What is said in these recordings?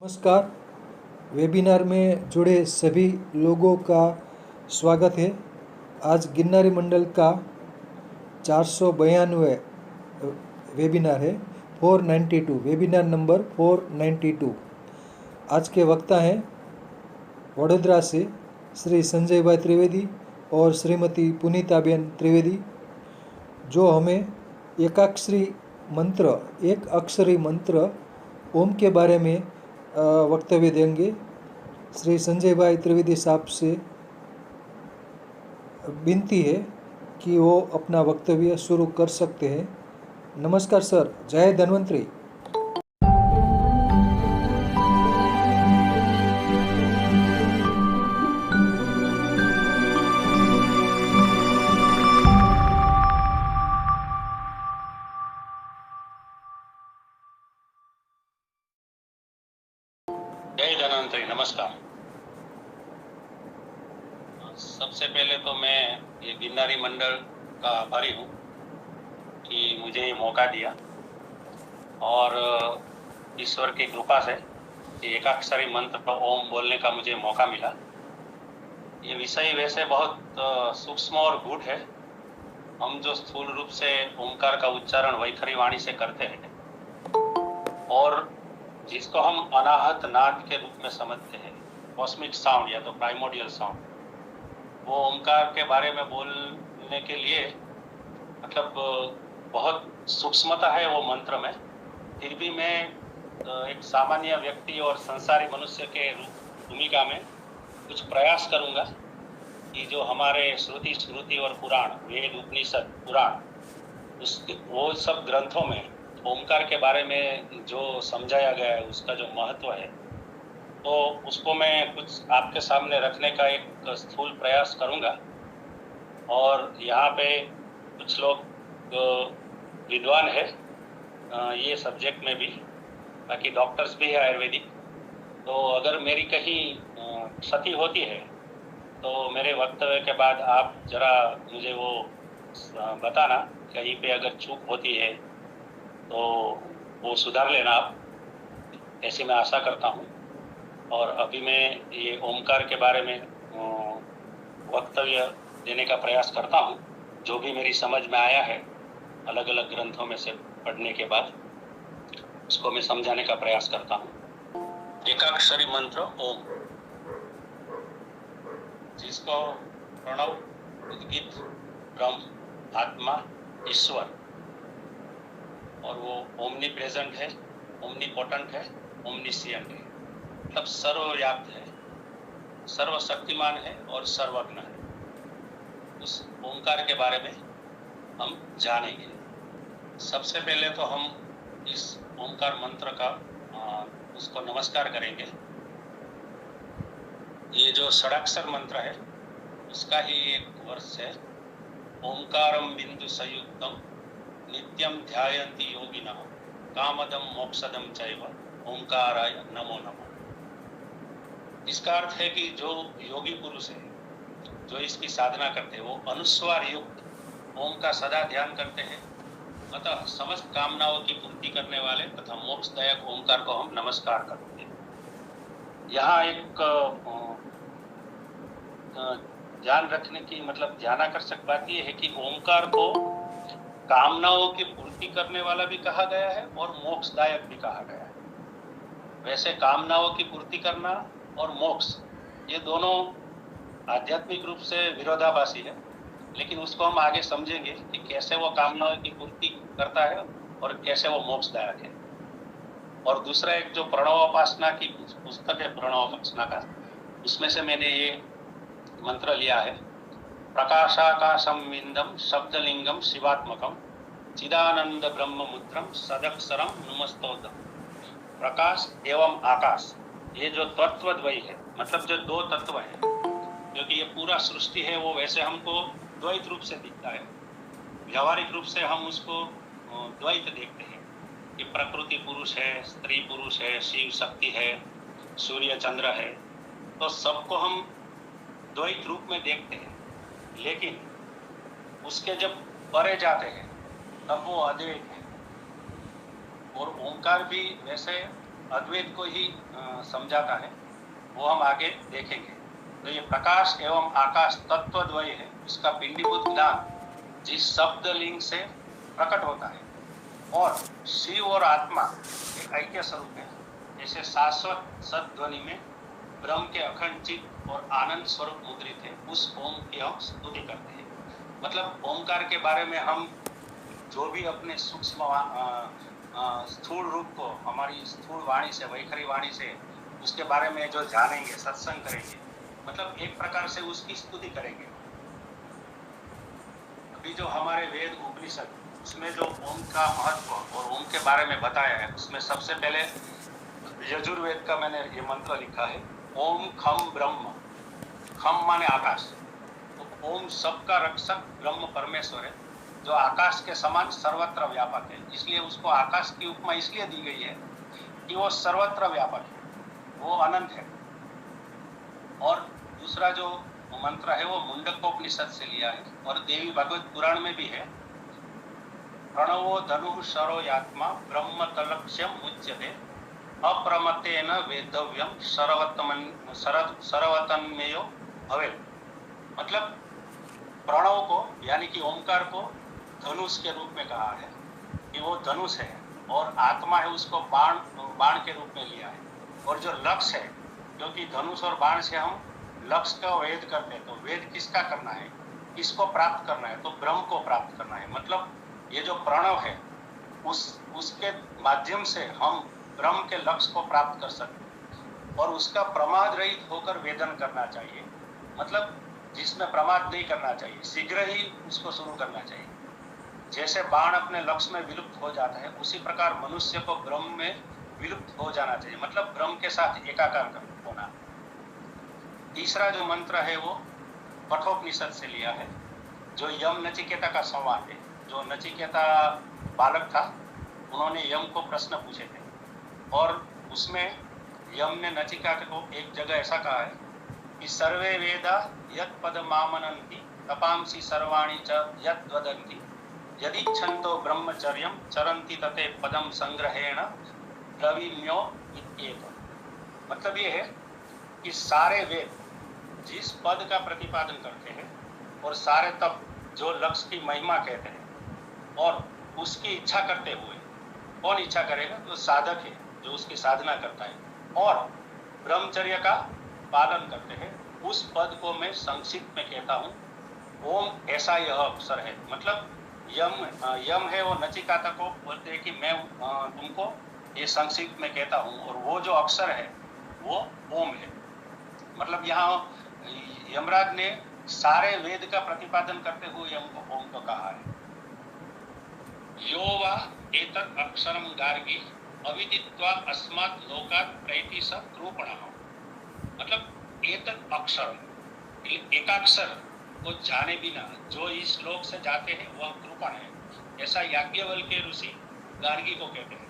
नमस्कार। वेबिनार में जुड़े सभी लोगों का स्वागत है। आज गिरनारी मंडल का 492 वेबिनार है, 492, वेबिनार नंबर 492। आज के वक्ता हैं वडोदरा से श्री संजय भाई त्रिवेदी और श्रीमती पुनीताबेन त्रिवेदी, जो हमें एक अक्षरी मंत्र ओम के बारे में वक्तव्य देंगे। श्री संजय भाई त्रिवेदी साहब से विनती है कि वो अपना वक्तव्य शुरू कर सकते हैं। नमस्कार सर, जय धन्वंतरी। जय धन्वंतरी, नमस्कार। सबसे पहले तो मैं ये गिरनारी मंडल का आभारी हूँ कि मुझे ये मौका दिया और ईश्वर की कृपा से एकाक्षरी मंत्र ओम बोलने का मुझे मौका मिला। ये विषय वैसे बहुत सूक्ष्म और गूढ़ है। हम जो स्थूल रूप से ओमकार का उच्चारण वैखरी वाणी से करते हैं और जिसको हम अनाहत नाद के रूप में समझते हैं, कॉस्मिक साउंड या तो प्राइमोडियल साउंड, वो ओमकार के बारे में बोलने के लिए मतलब बहुत सूक्ष्मता है वो मंत्र में। फिर भी मैं एक सामान्य व्यक्ति और संसारी मनुष्य के भूमिका में कुछ प्रयास करूंगा कि जो हमारे श्रुति स्मृति और पुराण, वेद उपनिषद पुराण, वो सब ग्रंथों में ओमकार के बारे में जो समझाया गया है, उसका जो महत्व है, तो उसको मैं कुछ आपके सामने रखने का एक स्थूल प्रयास करूंगा। और यहाँ पे कुछ लोग विद्वान है ये सब्जेक्ट में भी, बाकी डॉक्टर्स भी है आयुर्वेदिक। तो अगर मेरी कहीं क्षति होती है तो मेरे वक्तव्य के बाद आप जरा मुझे वो बताना, कहीं पे अगर चूक होती है तो वो सुधार लेना आप, ऐसी मैं आशा करता हूँ। और अभी मैं ये ओमकार के बारे में वक्तव्य देने का प्रयास करता हूँ, जो भी मेरी समझ में आया है अलग अलग ग्रंथों में से पढ़ने के बाद, उसको मैं समझाने का प्रयास करता हूँ। एकाक्षरी मंत्र ओम, जिसको प्रणव, उद्गीत, ब्रह्म, आत्मा, ईश्वर, और वो ओमनी प्रेजेंट है, ओमनी पोटेंट है, ओमनिशिएंट है, मतलब सर्वव्याप्त है, सर्वशक्तिमान है और सर्वज्ञ है। उस ओमकार के बारे में हम जानेंगे। सबसे पहले तो हम इस ओमकार मंत्र का उसको नमस्कार करेंगे। ये जो षडाक्षर मंत्र है उसका ही एक वर्ष है, ओमकारम बिंदु संयुक्तम नित्यम ध्यायन्ति योगिनः कामदम मोक्षदम चैव ओंकाराय नमो नमः। इसका अर्थ है कि जो योगी पुरुष है, जो इसकी साधना करते हैं, वो अनुस्वार युक्त ओम का सदा ध्यान करते हैं। अतः समस्त कामनाओं की पूर्ति करने वाले तथा मोक्षदायक ओमकार को हम नमस्कार करते हैं। यहाँ एक ध्यान रखने की मतलब ध्यानाकर्षक बात यह है कि ओमकार को कामनाओं की पूर्ति करने वाला भी कहा गया है और मोक्षदायक भी कहा गया है। वैसे कामनाओं की पूर्ति करना और मोक्ष, ये दोनों आध्यात्मिक रूप से विरोधाभासी है, लेकिन उसको हम आगे समझेंगे कि कैसे वो कामनाओं की पूर्ति करता है और कैसे वो मोक्षदायक है। और दूसरा एक जो प्रणवोपासना की पुस्तक है, प्रणवोपासना का, उसमें से मैंने ये मंत्र लिया है। प्रकाशाकाशम विंदम शब्दलिंगम शिवात्मकम चिदानंद ब्रह्म मुद्रम सदक्षरम नुमस्तोदम। प्रकाश एवं आकाश, ये जो तत्वद्वय है, मतलब जो दो तत्व है, क्योंकि ये पूरा सृष्टि है वो वैसे हमको द्वैत रूप से दिखता है। व्यवहारिक रूप से हम उसको द्वैत देखते हैं कि प्रकृति पुरुष है, स्त्री पुरुष है, शिव शक्ति है, सूर्य चंद्र है, तो सबको हम द्वैत रूप में देखते हैं। लेकिन उसके जब परे जाते हैं तब वो अद्वैत है। और ओंकार भी वैसे अद्वैत को ही समझाता है, वो हम आगे देखेंगे। तो ये प्रकाश एवं आकाश तत्वद्वय है, उसका पिंडीभूत ज्ञान जिस शब्द लिंग से प्रकट होता है, और शिव और आत्मा एक ऐक्य स्वरूप है, जैसे शाश्वत सद्ध्वनि में ब्रह्म के अखंड चित्त और आनंद स्वरूप मुद्रित है, उस ओम की हम स्तुति करते हैं। मतलब ओमकार के बारे में हम जो भी अपने सूक्ष्म स्थूल रूप को हमारी स्थूल वाणी से, वैखरी वाणी से उसके बारे में जो जानेंगे, सत्संग करेंगे, मतलब एक प्रकार से उसकी स्तुति करेंगे। अभी जो हमारे वेद उपनिषद, उसमें जो ओम का महत्व और ओम के बारे में बताया है, उसमें सबसे पहले यजुर्वेद का मैंने ये मंत्र लिखा है, ओम खम ब्रह्म। खम माने आकाश, तो ओम सबका रक्षक ब्रह्म परमेश्वर है, जो आकाश के समान सर्वत्र व्यापक है। इसलिए उसको आकाश की उपमा इसलिए दी गई है कि वो सर्वत्र व्यापक है, वो अनंत है। और दूसरा जो मंत्र है वो मुंडकोपनिषद से लिया है, और देवी भागवत पुराण में भी है, प्रणवो धनु शरो यात्मा ब्रह्म तलक्ष्यम उच्यते अप्रमतेन वेदव्यम सर्वतन्मेयो भवेत्। मतलब प्रणव को यानी कि ओमकार को धनुष के रूप में कहा है कि वो धनुष है, और आत्मा है उसको बाण के रूप में लिया है। और जो लक्ष्य है, क्योंकि धनुष और बाण से हम लक्ष्य का वेद करते हैं, तो वेद किसका करना है, किसको प्राप्त करना है, तो ब्रह्म को प्राप्त करना है। मतलब ये जो प्रणव है उसके माध्यम से हम ब्रह्म के लक्ष्य को प्राप्त कर सकते हैं, और उसका प्रमाद रहित होकर वेदन करना चाहिए। मतलब जिसमें प्रमाद नहीं करना चाहिए, शीघ्र ही उसको शुरू करना चाहिए। जैसे बाण अपने लक्ष्य में विलुप्त हो जाता है, उसी प्रकार मनुष्य को ब्रह्म में विलुप्त हो जाना चाहिए, मतलब ब्रह्म के साथ एकाकार होना। तीसरा जो मंत्र है वो कठोपनिषद से लिया है, जो यम नचिकेता का संवाद है। जो नचिकेता बालक था, उन्होंने यम को प्रश्न पूछे थे, और उसमें यम ने नचिकेता को एक जगह ऐसा कहा है कि सर्वे वेदा यत् पदमामनन्ति तपांसि सर्वाणि च यत् वदन्ति यदि छन्दो ब्रह्मचर्यं चरन्ति तते पदम संग्रहेण द्रविण्यो इत्येतत्। मतलब ये है कि सारे वेद जिस पद का प्रतिपादन करते हैं, और सारे तप जो लक्ष्य की महिमा कहते हैं, और उसकी इच्छा करते हुए, कौन इच्छा करेगा, तो साधक है जो उसकी साधना करता है और ब्रह्मचर्य का पालन करते हैं, उस पद को मैं संक्षिप्त में कहता हूँ ओम। ऐसा यह अक्षर है। मतलब यम है वो नचिकेता को बोलते हैं कि मैं तुमको ये संक्षिप्त में कहता हूँ, और वो जो अक्षर है वो ओम है। मतलब यहाँ यमराज ने सारे वेद का प्रतिपादन करते हुए यम को ओम को कहा है। यो वा एतत् अक्षरम गार्गी अविदित्वा अस्मात् लोकात् प्रैति स कृपणः। मतलब एतत् अक्षरम, एकाक्षर को जाने बिना जो इस लोक से जाते हैं वह कृपण है, ऐसा याज्ञवल्क्य ऋषि गार्गी को कहते हैं।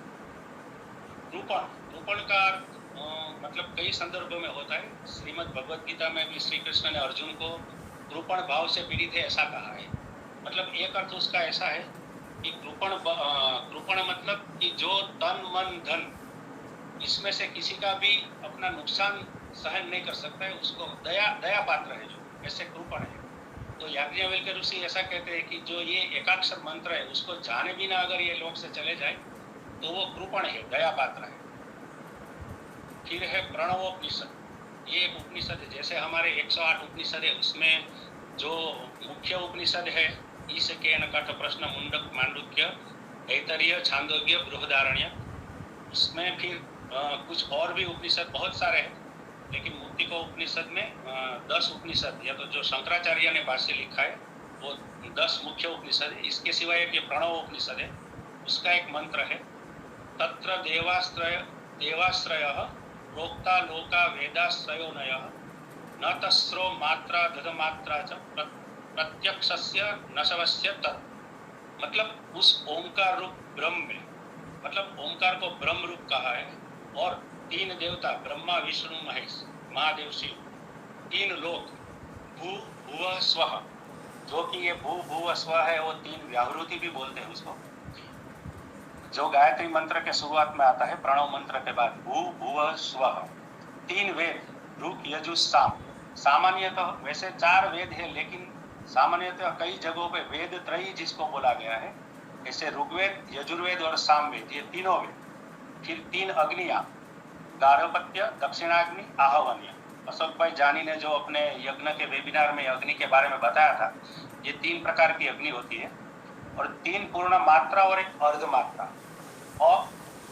कृपण का मतलब कई संदर्भों में होता है। श्रीमद् भगवद गीता में भी श्री कृष्ण ने अर्जुन को कृपण भाव से पीड़ित है ऐसा कहा है। मतलब एक अर्थ उसका ऐसा है कि कृपण मतलब कि जो तन मन धन इसमें से किसी का भी अपना नुकसान सहन नहीं कर सकता है, उसको दया पात्र है, जो ऐसे कृपण है। तो याज्ञवल्क्य ऋषि ऐसा कहते हैं कि जो ये एकाक्षर मंत्र है उसको जाने बिना अगर ये लोक से चले जाए तो वो कृपण है, दया पात्र है। फिर है प्रणवोपनिषद। ये एक उपनिषद है, जैसे हमारे 108 उपनिषद है, उसमें जो मुख्य उपनिषद है ईशकेन कठ प्रश्न मुंडक मांडुक्य ऐतरेय छांदोग्य बृहदारण्य, उसमें फिर कुछ और भी उपनिषद बहुत सारे हैं, लेकिन मुक्तिका उपनिषद में 10 उपनिषद, या तो जो शंकराचार्य ने भाष्य लिखा है वो 10 मुख्य उपनिषद है। इसके सिवाय एक प्रणव उपनिषद है, उसका एक मंत्र है तत्र देवाश्रयः प्रोक्ता लोका वेदाश्रयो नयः न तस्रो मात्रा दधमात्रा च प्रत्यक्षस्य नशवस्य तत्। मतलब उस ओंकार रूप ब्रह्म में, मतलब ओंकार को ब्रह्म रूप कहा है, और 3 देवता ब्रह्मा विष्णु महेश महादेव शिव, 3 लोक भू भुव स्वः, जो कि ये भू भुव स्व है, वो 3 व्याहृति भी बोलते हैं उसको, जो गायत्री मंत्र के शुरुआत में आता है प्रणव मंत्र के बाद भू भुव स्वः, 3 वेद ऋक यजुः साम। सामान्यतः वैसे 4 वेद है, लेकिन सामान्यतः कई जगहों पे वेद त्रयी जिसको बोला गया है, जैसे ऋग्वेद, यजुर्वेद और सामवेद, ये तीनों वेद। फिर 3 अग्नियां, गार्हपत्य, दक्षिणाग्नि, आहवन्य। अशोक भाई जानी ने जो अपने यज्ञ के वेबिनार में अग्नि के बारे में बताया था, ये 3 प्रकार की अग्नि होती है और 3 पूर्ण मात्रा और एक अर्ध मात्रा, अ,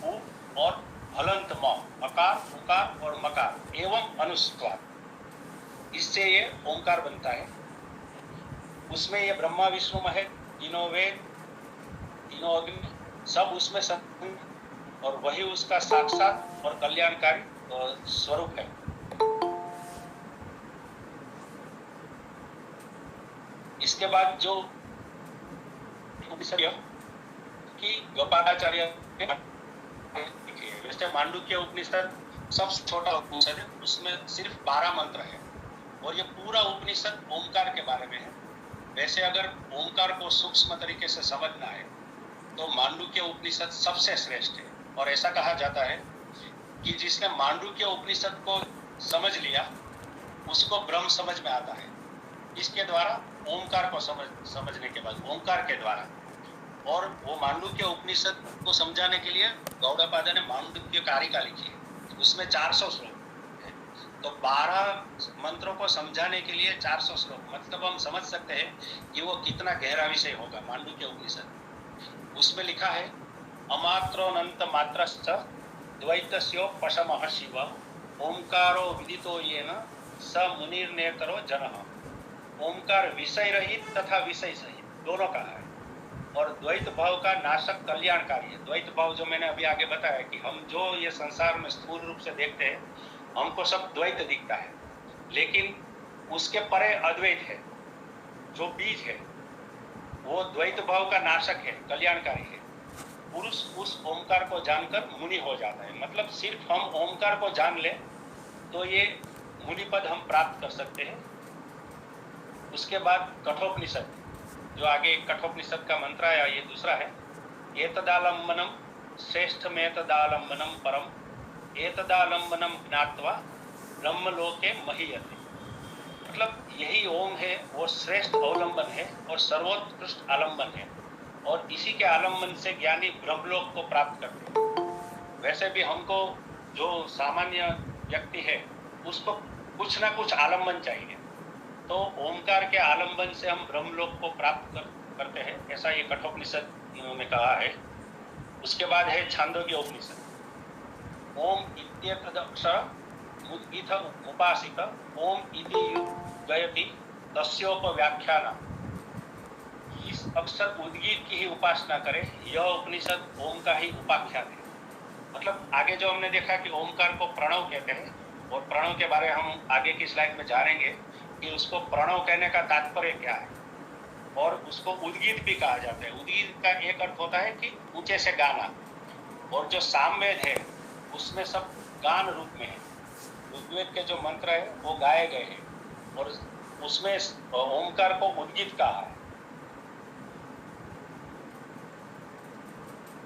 उ और हलंत म, अकार, उकार और मकार एवं अनुस्वार, इससे ये ओंकार बनता है। उसमें ये ब्रह्मा विष्णु महेश, तीनों वेद, तीनों अग्नि सब उसमें और वही उसका साक्षात और कल्याणकारी स्वरूप है। इसके बाद जो कि गोपालाचार्य वैसे मांडुक्य उपनिषद सबसे छोटा उपनिषद है, उसमें सिर्फ 12 मंत्र है और ये पूरा उपनिषद ओंकार के बारे में है। वैसे अगर ओंकार को सूक्ष्म तरीके से समझना है तो मांडुक्य उपनिषद सबसे श्रेष्ठ है। और ऐसा कहा जाता है कि जिसने मांडुक्य उपनिषद को समझ लिया उसको ब्रह्म समझ में आता है। इसके द्वारा ओंकार को समझने के बाद ओंकार के द्वारा, और वो मांडुक्य उपनिषद को समझाने के लिए गौड़पाद ने मांडुक्य कारिका लिखी है, उसमें 400 श्लोक है। तो 12 मंत्रों को समझाने के लिए 400 श्लोक, मतलब हम समझ सकते हैं कि वो कितना गहरा विषय होगा मांडुक्य उपनिषद। उसमें लिखा है अमात्रोऽनंत मात्रश्च द्वैतस्योपशमः शिव ओंकारो विदितो येन स मुनिर्नेतरो जनः। ओंकार विषय रहित तथा विषय सहित दोनों का है और द्वैत भाव का नाशक कल्याणकारी है। द्वैत भाव जो मैंने अभी आगे बताया कि हम जो ये संसार में स्थूल रूप से देखते हैं हमको सब द्वैत दिखता है, लेकिन उसके परे अद्वैत है जो बीज है, वो द्वैत भाव का नाशक है, कल्याणकारी है। पुरुष उस ओंकार को जानकर मुनि हो जाता है। मतलब सिर्फ हम ओंकार को जान ले तो ये मुनि पद हम प्राप्त कर सकते हैं। उसके बाद कठोपनिषद, जो आगे कठोपनिषद का मंत्र आया, ये दूसरा है। एतदालंबनम श्रेष्ठमेतदालंबनम परम एतदालंबनम ज्ञात्वा ब्रह्मलोके महीयते। मतलब यही ओम है, वो श्रेष्ठ अवलंबन है और सर्वोत्कृष्ट आलंबन है और इसी के आलंबन से ज्ञानी ब्रह्मलोक को प्राप्त करते हैं। वैसे भी हमको जो सामान्य व्यक्ति है उसको कुछ ना कुछ आलंबन चाहिए, तो ओंकार के आलंबन से हम ब्रह्मलोक को प्राप्त करते हैं, ऐसा ये कठोपनिषद में कहा है। उसके बाद है छांदोग्य उपनिषद। ओम इत्येतदक्षर मुद्गीत उपासित ओम इति गयति तस्योपव्याख्यान। इस अक्षर उद्गीत की ही उपासना करे, यह उपनिषद ओम का ही उपाख्यान है। मतलब आगे जो हमने देखा कि ओंकार को प्रणव कहते हैं और प्रणव के बारे में हम आगे की स्लाइड में जानेंगे कि उसको प्रणव कहने का तात्पर्य क्या है, और उसको उद्गीत भी कहा जाता है। उद्गीत का एक अर्थ होता है कि ऊंचे से गाना, और जो सामवेद है उसमें सब गान रूप में है। ऋग्वेद के जो मंत्र है वो गाए गए हैं और उसमें ओंकार को उद्गीत कहा है।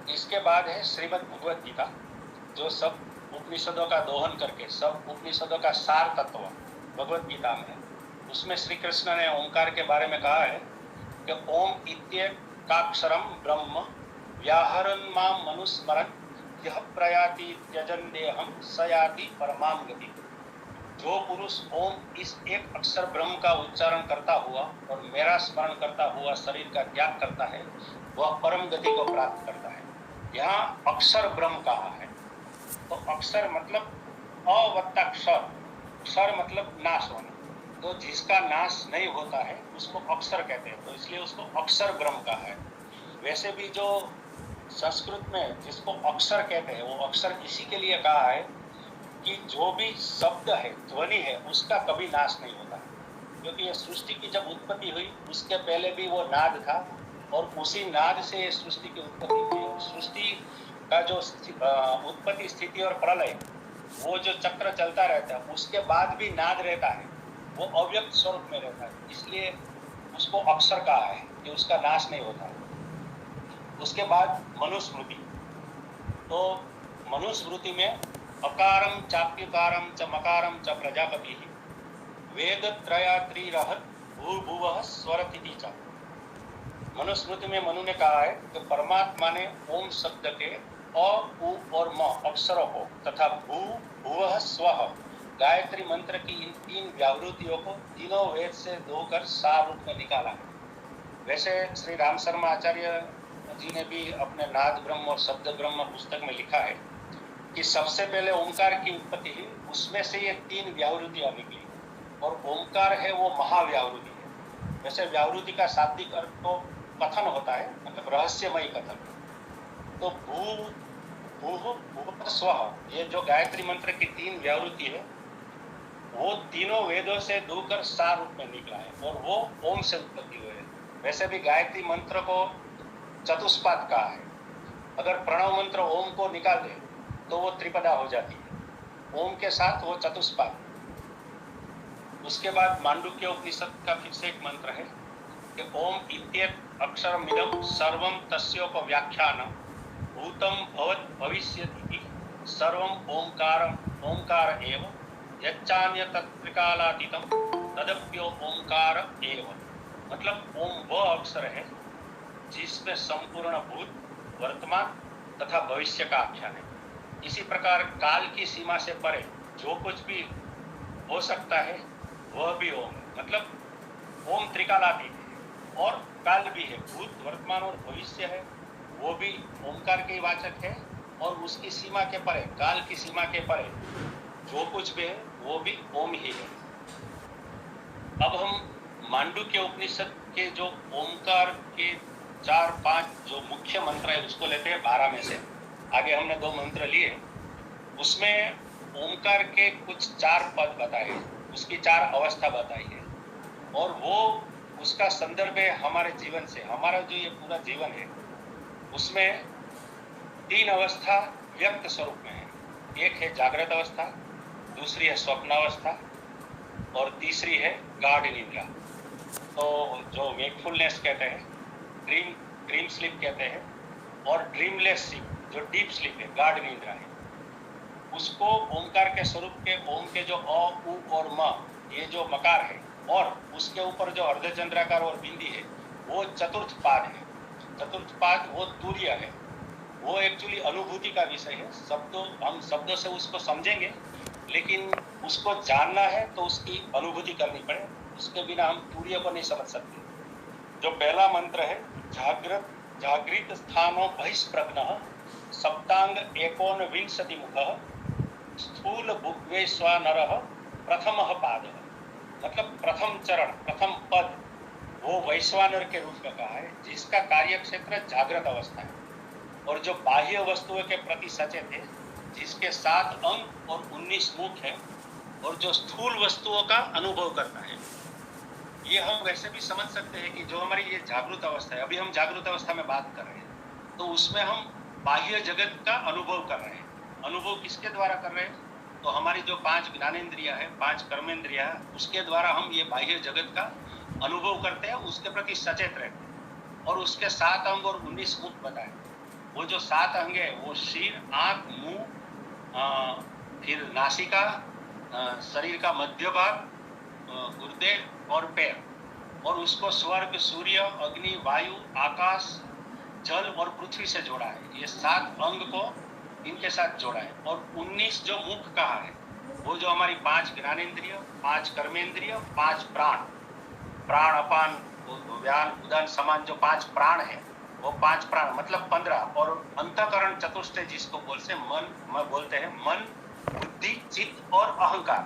इसके बाद है श्रीमद् भगवद गीता, जो सब उपनिषदों का दोहन करके सब उपनिषदों का सार तत्व भगवद गीता में है। उसमें श्री कृष्ण ने ओंकार के बारे में कहा है कि ओम इत्येकाक्षरम ब्रह्म व्याहरन् मां मनुस्मरन् यः प्रयाति त्यजन् देहं स याति परमां गति। जो पुरुष ओम इस एक अक्षर ब्रह्म का उच्चारण करता हुआ और मेरा स्मरण करता हुआ शरीर का त्याग करता है वह परम गति को प्राप्त करता है। यहाँ अक्षर ब्रह्म कहा है, तो अक्षर मतलब अवत्ताक्षर, क्षर मतलब नाश होना, तो जिसका नाश नहीं होता है उसको अक्षर कहते हैं, तो इसलिए उसको अक्षर ब्रह्म कहा है। वैसे भी जो संस्कृत में जिसको अक्षर कहते हैं वो अक्षर इसी के लिए कहा है कि जो भी शब्द है, ध्वनि है, उसका कभी नाश नहीं होता, क्योंकि ये सृष्टि की जब उत्पत्ति हुई उसके पहले भी वो नाद था और उसी नाद से ये सृष्टि की उत्पत्ति हुई। सृष्टि का जो उत्पत्ति स्थिति और प्रलय वो जो चक्र चलता रहता है उसके बाद भी नाद रहता है, वो अव्यक्त स्वरूप में रहता है, इसलिए उसको अक्षर कहा है कि उसका नाश नहीं होता है। उसके बाद मनुस्मृति, तो मनुस्मृति में अकारम चाप्यकारम च मकारम च प्रजापति वेद त्रयात्रिरहत भूर्भुवः स्वरतिथि च। मनुस्मृति में मनु ने कहा है कि परमात्मा ने ओम शब्द के अ, उ और म अक्षरों को तथा भू भुवः स्वः गायत्री मंत्र की इन तीन व्यावृत्तियों को तीनों वेद से धोकर सार रूप में निकाला है। वैसे श्री राम शर्मा आचार्य जी ने भी अपने नाद ब्रह्म और शब्द ब्रह्म पुस्तक में लिखा है कि सबसे पहले ओंकार की उत्पत्ति हुई, उसमें से ये तीन व्यावृत्तियां निकली और ओंकार है वो महाव्यावृत्ति है। वैसे व्यावृत्ति का शाब्दिक अर्थ तो कथन होता है, मतलब रहस्यमयी कथन। तो भू स्वः ये जो गायत्री मंत्र की तीन व्यावृत्ति है वो तीनों वेदों से धोकर सार रूप में निकला है और वो ओम से उत्पत्ति हुई है। वैसे भी गायत्री मंत्र को चतुष्पाद कहा है। अगर प्रणव मंत्र ओम को निकाल दे तो वो त्रिपदा हो जाती है, ओम के साथ वो चतुष्पाद। उसके बाद मांडुक्य उपनिषद का फिर से एक मंत्र है कि ओम इत्येत अक्षरमिदं सर्वं तस्योपव्याख्यानं भूतं भवत् भविष्यति सर्वं ओंकार एव यच्चान्य तत्त्रिकालातीतं तदप्यो ओंकार एव। मतलब ओम वह अक्षर है जिसमें संपूर्ण भूत, वर्तमान तथा भविष्य का आख्यान है। इसी प्रकार काल की सीमा से परे जो कुछ भी हो सकता है वह भी ओम है। मतलब ओम त्रिकालातीत है और काल भी है, भूत, वर्तमान और भविष्य है, वो भी ओंकार के वाचक है। और उसकी सीमा के परे, काल की सीमा के परे जो कुछ भी है वो भी ओम ही है। अब हम मांडुक्य उपनिषद के जो ओंकार के 4-5 जो मुख्य मंत्र है उसको लेते हैं 12 में से। आगे हमने 2 मंत्र लिए, उसमें ओंकार के कुछ 4 पद बताए, उसकी 4 अवस्था बताई है और वो उसका संदर्भ है हमारे जीवन से। हमारा जो ये पूरा जीवन है उसमें 3 अवस्था व्यक्त स्वरूप में है। एक है जागृत अवस्था, दूसरी है स्वप्नावस्था और तीसरी है गाढ़ निद्रा। तो जो वेकफुलनेस कहते हैं, ड्रीम स्लीप कहते हैं, और ड्रीमलेस स्लीप जो डीप स्लीप है, गाढ़ निद्रा है, उसको ओंकार के स्वरूप के ओम के जो अ, उ और म ये जो मकार है और उसके ऊपर जो अर्धचंद्राकार और बिंदी है वो चतुर्थ पाद है। चतुर्थ पाद वो तुर्य है, वो एक्चुअली अनुभूति का विषय है। हम शब्दों से उसको समझेंगे, लेकिन उसको जानना है तो उसकी अनुभूति करनी पड़े, उसके बिना हम तुर्य को नहीं समझ सकते। जो पहला मंत्र है, जागृत स्थानो बहिष्प्रज्ञः सप्तांग एकोनविंशति मुखः स्थूल भुग्वैश्वानरः प्रथमः पादः। मतलब प्रथम चरण, प्रथम पद वो वैश्वानर के रूप में कहा है, जिसका कार्य क्षेत्र जागृत अवस्था है और जो बाह्य वस्तुओं के प्रति सचेत है, जिसके 7 अंग और 19 मुख है और जो स्थूल वस्तुओं का अनुभव करता है। ये हम वैसे भी समझ सकते हैं कि जो हमारी ये जागृत अवस्था है, अभी हम जागृत अवस्था में बात कर रहे हैं, तो उसमें हम बाह्य जगत का अनुभव कर रहे हैं। अनुभव किसके द्वारा कर रहे हैं? तो हमारी जो 5 ज्ञानेंद्रिया है, 5 कर्मेंद्रिया है, उसके द्वारा हम ये बाह्य जगत का अनुभव करते हैं, उसके प्रति सचेत रहते हैं। और उसके 7 अंग और 19 मुख बताए। वो जो 7 अंग है वो सिर, आंख, मुंह, फिर नासिका, शरीर का मध्य भाग, गुर्दे और पैर, और उसको स्वर्ग, सूर्य, अग्नि, वायु, आकाश, जल और पृथ्वी से जोड़ा है। ये 7 अंग को इनके साथ जोड़ा है। और 19 जो मुख कहा है वो जो हमारी 5 ज्ञानेंद्रिय, 5 कर्मेंद्रिय, 5 प्राण, अपान, व्यान, उदान, समान जो 5 प्राण है वो 5 प्राण मतलब 15। और अंतःकरण चतुष्टय जिसको बोलते हैं मन, बुद्धि, चित्त और अहंकार,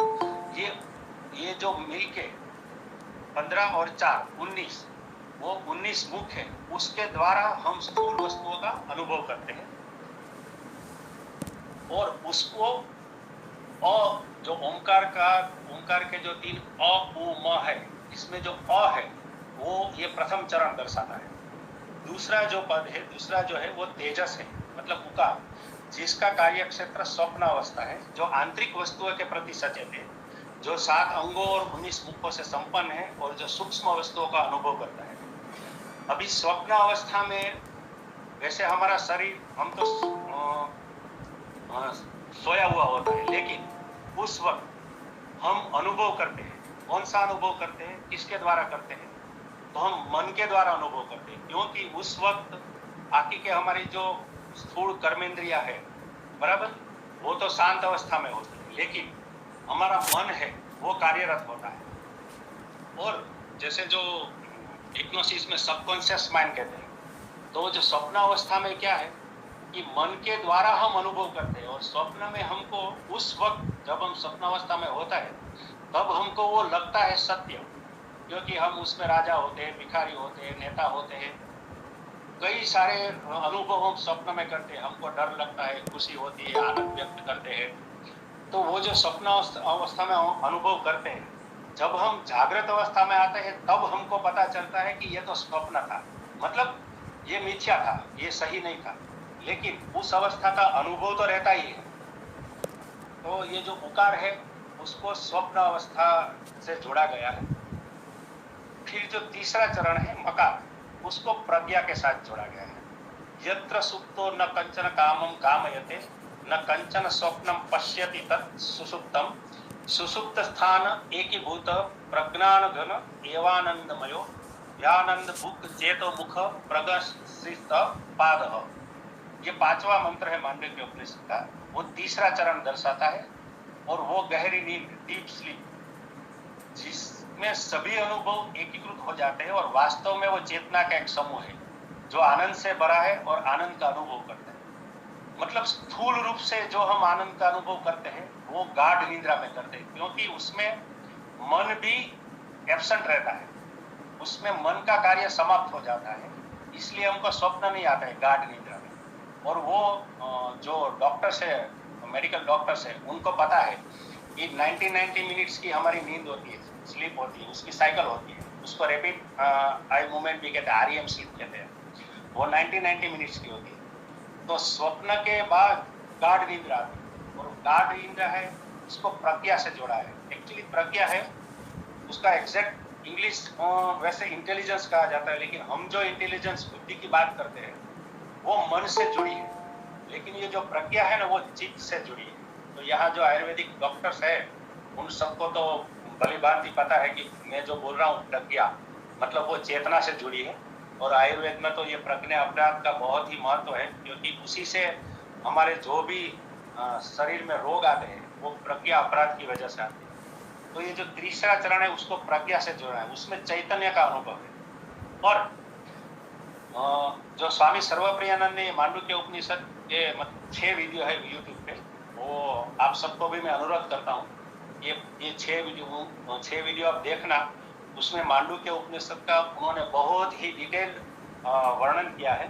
ये जो मिलके 15 और 4 19, वो 19 मुख है। उसके द्वारा हम स्थूल वस्तुओं का अनुभव करते हैं। और उसको जो ओंकार के जो 3 अ, उ, म है, इसमें जो अ है वो ये प्रथम चरण दर्शाता है। दूसरा जो है वो तेजस है, मतलब उकार, जिसका कार्य क्षेत्र स्वप्न अवस्था है, जो आंतरिक वस्तुओं के प्रति सचेत है, जो 7 अंगों और 19 मुखों से संपन्न है और जो सूक्ष्म वस्तुओं का अनुभव करता है। अभी स्वप्न अवस्था में वैसे हमारा शरीर, हम तो सोया हुआ होता है, लेकिन उस वक्त हम अनुभव करते हैं। कौन सा अनुभव करते हैं, किसके द्वारा करते हैं? तो हम मन के द्वारा अनुभव करते हैं, क्योंकि उस वक्त बाकी के हमारी जो स्थूल कर्मेंद्रिया है, बराबर, वो तो शांत अवस्था में होती है, लेकिन हमारा मन है वो कार्यरत होता है। और जैसे जो हिप्नोसिस में सबकॉन्शियस माइंड कहते हैं, तो जो स्वप्न अवस्था में क्या है कि मन के द्वारा हम अनुभव करते हैं, और स्वप्न में हमको उस वक्त जब हम स्वप्न अवस्था में होता है तब हमको वो लगता है सत्य, क्योंकि हम उसमें राजा होते हैं, भिखारी होते हैं, नेता होते हैं, कई सारे अनुभव हम स्वप्न में करते हैं। हमको डर लगता है, खुशी होती है, आनंद व्यक्त करते हैं। तो वो जो स्वप्न अवस्था में अनुभव करते हैं, जब हम जागृत अवस्था में आते हैं तब हमको पता चलता है कि ये तो स्वप्न था, मतलब ये मिथ्या था, ये सही नहीं था, लेकिन उस अवस्था का अनुभव तो रहता ही है। तो ये जो उकार है उसको स्वप्न अवस्था से जोड़ा गया है। फिर जो तीसरा चरण है मकार, उसको प्रज्ञा के साथ जोड़ा गया है। यत्र सुप्तो न कंचन कामम कामयते न कंचन स्वप्नम पश्यति तत् सुसुप्तम सुसुप्त स्थान एकीभूत प्रज्ञान घन एवानंदमयो व्यानंद भुक चेतो मुख प्रगशित पाद। ये पांचवा मंत्र है मांडव्य उपनिषद का, वो तीसरा चरण दर्शाता है। और वो गहरी नींद, डीप स्लीप, जिसमें सभी अनुभव एकीकृत हो जाते हैं और वास्तव में वो चेतना का एक समूह है जो आनंद से भरा है और आनंद का अनुभव करता है। मतलब स्थूल रूप से जो हम आनंद का अनुभव करते हैं वो गाढ़ निद्रा में करते हैं, क्योंकि उसमें मन भी एब्सेंट रहता है, उसमें मन का कार्य समाप्त हो जाता है, इसलिए हमको स्वप्न नहीं आता है गाढ़ निद्रा में। और वो जो डॉक्टर्स है, मेडिकल डॉक्टर्स है, उनको पता है कि 90 मिनट्स की हमारी नींद होती है, स्लीप होती है, उसकी साइकिल होती है, उसको रैपिड आई मूवमेंट भी कहते हैं, आरईएम स्लीप कहते हैं। वो 90 मिनट्स की होती है। तो स्वप्न के बाद गाढ़ निद्रा आती है, और गाढ़ निद्रा है इसको प्रज्ञा से जोड़ा है। एक्चुअली प्रज्ञा है, उसका एग्जैक्ट इंग्लिश वैसे इंटेलिजेंस कहा जाता है, लेकिन हम जो इंटेलिजेंस बुद्धि की बात करते हैं वो मन से जुड़ी है, लेकिन ये जो प्रज्ञा है ना वो चित्त से जुड़ी है। तो यहाँ जो आयुर्वेदिक डॉक्टर्स है उन सबको तो भली भांति पता है कि मैं जो बोल रहा हूँ प्रज्ञा मतलब वो चेतना से जुड़ी है। और आयुर्वेद में तो ये प्रज्ञा अपराध का बहुत ही महत्व है, क्योंकि उसी से हमारे जो भी शरीर में रोग आते हैं वो प्रज्ञा अपराध की वजह से आते हैं। तो ये जो तीसरा चरण है उसको प्रज्ञा से जोड़ना है, उसमें चैतन्य का अनुभव है। और जो स्वामी सर्वप्रियानंद ने मांडुक्य उपनिषद के 6 वीडियो है यूट्यूब पे, वो आप सबको भी मैं अनुरोध करता हूँ, ये 6 वीडियो आप देखना। उसमें मांडुक्य उपनिषद का उन्होंने बहुत ही डिटेल्ड वर्णन किया है,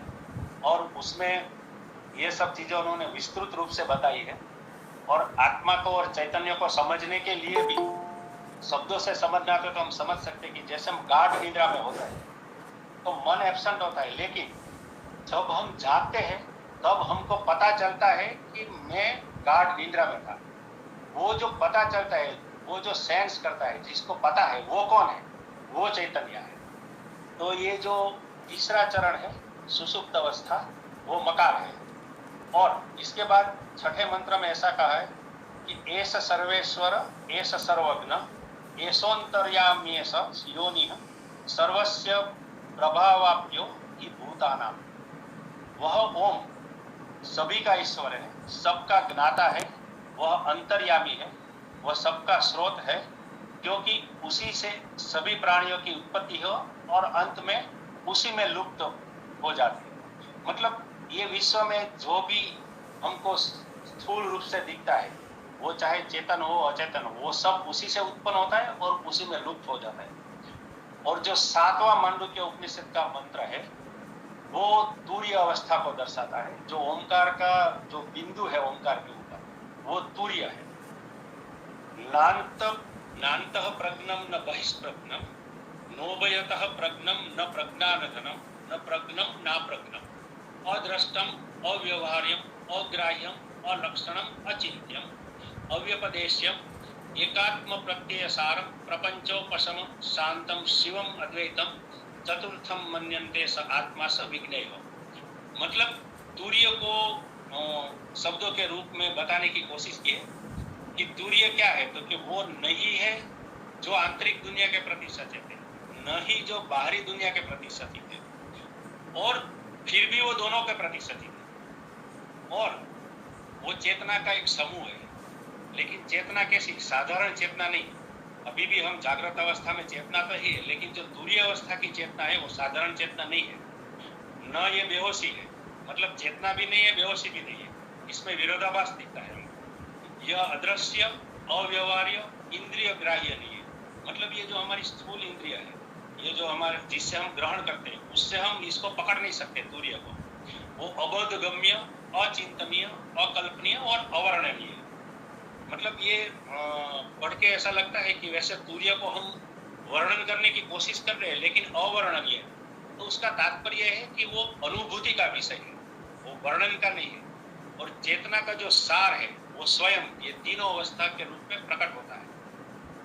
और उसमें ये सब चीजें उन्होंने विस्तृत रूप से बताई है। और आत्मा को और चैतन्य को समझने के लिए भी शब्दों से समझना तो हम समझ सकते हैं कि जैसे हम गाढ़ निद्रा में होता है तो मन एब्सेंट होता है, लेकिन जब हम जागते हैं तब हमको पता चलता है कि मैं गाढ़ निद्रा में था। वो जो पता चलता है, वो जो सेंस करता है, जिसको पता है वो कौन है, वो चैतन्य है। तो ये जो तीसरा चरण है सुसुप्त अवस्था, वो मकार है। और इसके बाद छठे मंत्र में ऐसा कहा है कि एष सर्वेश्वर एष सर्वज्ञ एषोन्तर्याम्येष योनिः सर्वस्य प्रभावाप्यो हि भूतानां। वह ओम सभी का ईश्वर है, सबका ज्ञाता है, वह अंतर्यामी है, वह सबका स्रोत है, क्योंकि उसी से सभी प्राणियों की उत्पत्ति हो और अंत में उसी में लुप्त हो जाती है। मतलब ये विश्व में जो भी हमको स्थूल रूप से दिखता है, वो चाहे चेतन हो अचेतन हो, वो सब उसी से उत्पन्न होता है और उसी में लुप्त हो जाता है। और जो 7वां मांडुक्य उपनिषद का मंत्र है वो तूर्य अवस्था को दर्शाता है। जो ओंकार का जो बिंदु है ओंकार के ऊपर, वो तूर्य है। नान्तः प्रज्ञम न बहिष्प्रज्ञम नोभयतः प्रज्ञम न प्रज्ञानघनम न प्रज्ञम न प्रज्ञम अदृष्टम अव्यवहार्यम अग्राह्यम अलक्षणम अचिंत्यम अव्यपदेश्यम एकात्म प्रत्ययसारम प्रपंचोपशम शांतम शिवम अद्वैतम चतुर्थम मन्यन्ते स आत्मा स विज्ञेय। मतलब तूर्य को शब्दों के रूप में बताने की कोशिश की है कि तूर्य क्या है, तो कि वो नहीं है जो आंतरिक दुनिया के प्रति सचेत है, न ही जो बाहरी दुनिया के प्रति सचेत है, और फिर भी वो दोनों के प्रति सचेत है। और वो चेतना का एक समूह है, लेकिन चेतना कैसी, साधारण चेतना नहीं। अभी भी हम जागृत अवस्था में चेतना तो ही है, लेकिन जो तुरीय अवस्था की चेतना है वो साधारण चेतना नहीं है, न ये बेहोशी है, मतलब चेतना भी नहीं है, बेहोशी भी नहीं है, इसमें विरोधाभास दिखता है। यह अदृश्य, अव्यवहार्य, इंद्रिय ग्राह्य नहीं है, मतलब ये जो हमारी स्थूल इंद्रिय है, ये जो हमारे जिससे हम ग्रहण करते हैं, उससे हम इसको पकड़ नहीं सकते तुरीय को। वो अबोधगम्य, अचिंतनीय, अकल्पनीय और अवर्णनीय। मतलब ये पढ़ के ऐसा लगता है कि वैसे तुरीय को हम वर्णन करने की कोशिश कर रहे हैं, लेकिन अवर्णनीय। तो उसका तात्पर्य है कि वो अनुभूति का विषय है, वो वर्णन का नहीं है। और चेतना का जो सार है वो स्वयं ये तीनों अवस्था के रूप में प्रकट होता है।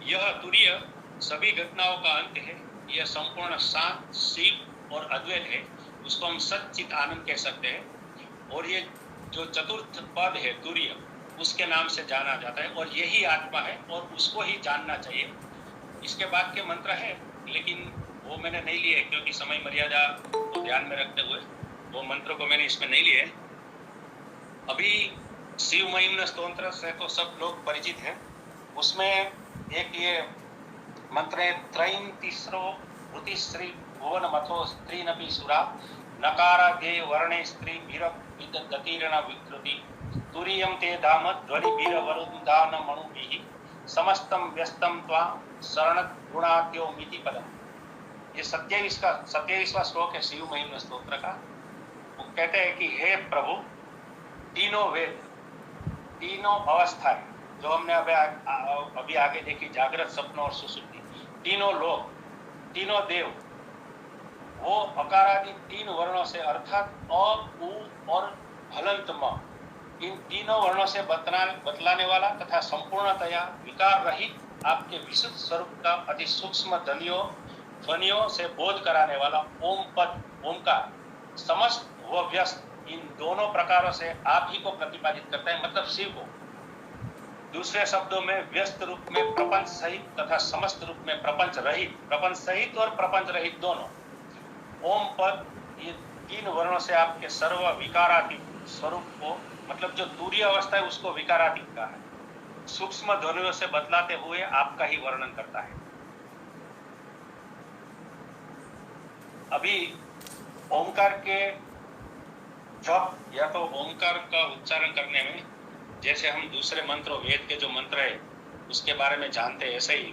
यह तुरीय सभी घटनाओं का अंत है, यह संपूर्ण शांत, शिव और अद्वैत है, उसको हम सच्चित आनंद कह सकते हैं। और ये जो चतुर्थ पद है तुरीय, उसके नाम से जाना जाता है, और यही आत्मा है और उसको ही जानना चाहिए। इसके बाद के मंत्र है, लेकिन वो मैंने नहीं लिए क्योंकि समय मर्यादा को ध्यान में रखते हुए वो मंत्रों को मैंने इसमें नहीं लिए। अभी शिव महिम्न स्तोत्र से तो सब लोग परिचित हैं। उसमें एक ये मंत्र है, त्रयीं तिस्रो ऋतिश्री भुवन मथो स्त्री नपी सुरा नकारा दे वर्णे स्त्री भीर गतिरण विकृति तुरीयं ते धाम ध्वनि भीर वरुदान मणुभिः समस्तम व्यस्तम त्वा शरण गुणाद्यो मिति पदम। ये 27वां श्लोक है शिव महिम्न स्तोत्र का। वो कहते हैं कि हे प्रभु, तीनों वेद, तीनों अवस्थाएं जो हमने अभी आगे देखी, जागृत, स्वप्न और सुषुप्ति, तीनों लोक, तीनों देव, वो अकारादि 3 वर्णों से अर्थात अ, उ और हलंत म, इन तीनों वर्णों से बतलाने वाला तथा संपूर्णतया विकार रहित आपके विशुद्ध स्वरूप का अति सूक्ष्म ध्वनियों से बोध कराने वाला ओम पद, ओमकार, समस्त व व्यस्त, इन दोनों प्रकारों से आप ही को प्रतिपादित करता है, मतलब शिव को। दूसरे शब्दों में व्यस्त रूप में प्रपंच सहित तथा समस्त रूप में प्रपंच रहित, प्रपंच सहित और प्रपंच रहित दोनों। ओम पद ये 3 वर्णों से आपके सर्व विकारातीत स्वरूप को, मतलब जो तुरीय अवस्था है उसको विकारातीत का है, सूक्ष्म ध्वनियों से बतलाते हुए आपका ही वर्णन करता है। अभी ओमकार के जप या तो ओमकार का उच्चारण करने में, जैसे हम दूसरे मंत्रों, वेद के जो मंत्र है उसके बारे में जानते हैं, ऐसे ही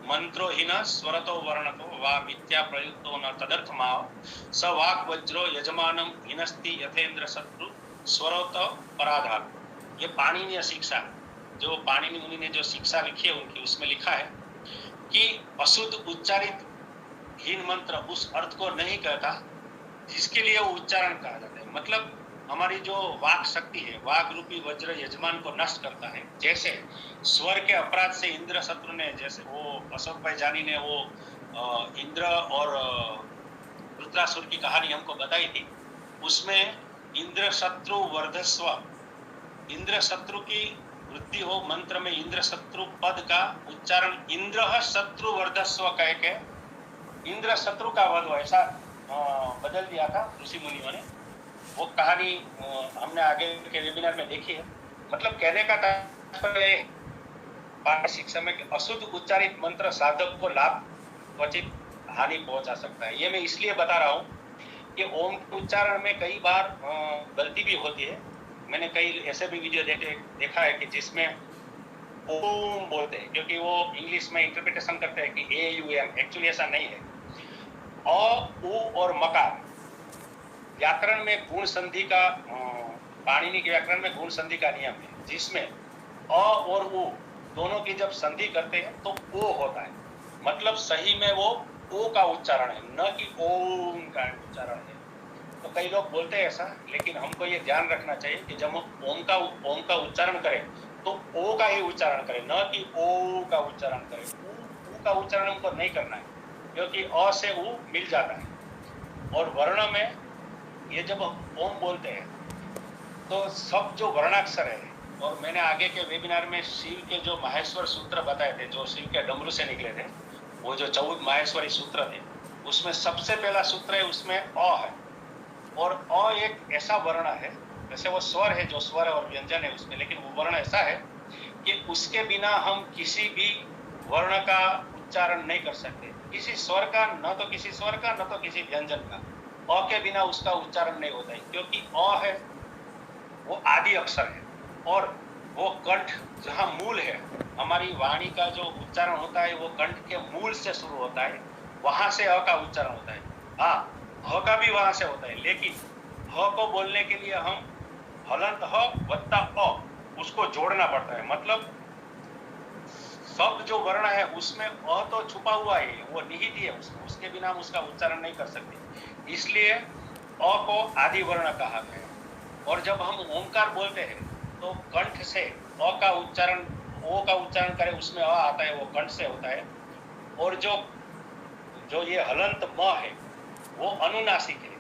मंत्रो ही न स्वरतो वर्णतो वा मिथ्या प्रयुक्तो न तदर्थमाव स वाक् वज्रो यजमानम हिनस्ति यथेन्द्र शत्रु स्वरोत पराधार। ये पाणिनीय शिक्षा, जो पाणिनि मुनि ने जो शिक्षा लिखी है उनकी, उसमें लिखा है कि अशुद्ध उच्चारित हीन मंत्र उस अर्थ को नहीं कहता जिसके लिए वो उच्चारण कहा जाता है। मतलब हमारी जो वाक शक्ति है, वाक रूपी वज्र यजमान को नष्ट करता है। जैसे स्वर के अपराध से इंद्र शत्रु ने, जैसे वो अशोक भाई जानी ने वो इंद्र और रुद्रासुर की कहानी हमको बताई थी, उसमें इंद्र शत्रु वर्धस्व, इंद्र शत्रु की वृद्धि हो, मंत्र में इंद्र शत्रु पद का उच्चारण इंद्र शत्रु वर्धस्व कह के इंद्र शत्रु का वध हो, ऐसा बदल दिया था ऋषि मुनियों ने। वो कहानी हमने आगे के वेबिनार में देखी है। मतलब कहने का तात्पर्य पाठ शिक्षा में कि अशुद्ध उच्चारित मंत्र साधक को लाभ क्वचित हानि पहुंचा सकता है। ये मैं इसलिए बता रहा हूँ कि ओम उच्चारण में कई बार गलती भी होती है। मैंने कई ऐसे भी वीडियो देखा है कि जिसमें ओम बोलते हैं, क्योंकि वो इंग्लिश में इंटरप्रिटेशन करते हैं कि AUM, एक्चुअली ऐसा नहीं है। अ, उ और मकार व्याकरण में गुण संधि का, पाणिनि के व्याकरण में गुण संधि का नियम है, जिसमें अ और उ दोनों की जब संधि करते हैं तो ओ होता है। मतलब सही में वो ओ का उच्चारण है, न कि ओम का उच्चारण है। तो कई लोग बोलते हैं ऐसा, लेकिन हमको ये ध्यान रखना चाहिए कि जब हम ओम का उच्चारण करें तो ओ का ही उच्चारण करें, न कि ओ का उच्चारण करें। उ का उच्चारण हमको नहीं करना है, क्योंकि अ से उ मिल जाता है। और वर्ण में ये जब ओम बोलते हैं तो सब जो वर्णाक्षर है, और मैंने आगे के वेबिनार में शिव के जो माहेश्वर सूत्र बताए थे, जो शिव के डमरू से निकले थे, वो जो 14 माहेश्वरी सूत्र थे, उसमें सबसे पहला सूत्र है, उसमें अ है। और अ एक ऐसा वर्ण है, वैसे वो स्वर है, जो स्वर और व्यंजन है उसमें, लेकिन वो वर्ण ऐसा है कि उसके बिना हम किसी भी वर्ण का उच्चारण नहीं कर सकते। किसी स्वर का, न तो किसी स्वर का, न तो किसी व्यंजन का। अ के बिना उसका उच्चारण नहीं होता है, क्योंकि अ है वो आदि अक्षर है, और वो कंठ जहां मूल है, हमारी वाणी का जो उच्चारण होता है वो कंठ के मूल से शुरू होता है, वहां से अ का उच्चारण होता है। हाँ, ह का भी वहां से होता है, लेकिन ह को बोलने के लिए हम हलंत ह वत्ता अ उसको जोड़ना पड़ता है। मतलब शब्द जो वर्ण है उसमें अ तो छुपा हुआ है, वो निहित ही है उसमें, उसके बिना हम उसका उच्चारण नहीं कर सकते। इसलिए अ को आदि वर्ण कहा गया है। और जब हम ओंकार बोलते हैं तो कंठ से अ का उच्चारण, ओ का उच्चारण करें, उसमें अ आता है, वो कंठ से होता है। और जो जो ये हलंत म है वो अनुनासिक है।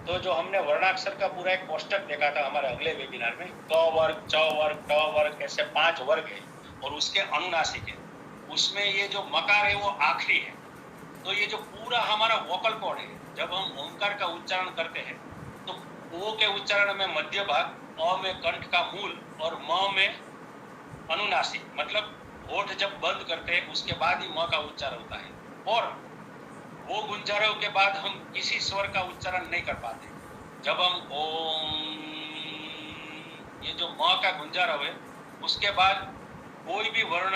तो जो हमने वर्णाक्षर का पूरा एक कोष्टक देखा था हमारे अगले वेबिनार में, क वर्ग, च वर्ग, ट वर्ग, ऐसे 5 वर्ग है, और उसके अनुनासिक है। उसमें ये जो मकार है वो आखिरी है। तो ये जो पूरा हमारा वोकल कॉर्ड है, जब हम ओंकार का उच्चारण करते हैं तो ओ के उच्चारण में मध्य भाग, अ में कंठ का मूल, और म में अनुनासिक, मतलब होठ जब बंद करते हैं उसके बाद ही म का उच्चारण होता है। और वो गुंजारों के बाद हम किसी स्वर का उच्चारण नहीं कर पाते। जब हम ओम, ये जो म का गुंजारव है, उसके बाद कोई भी वर्ण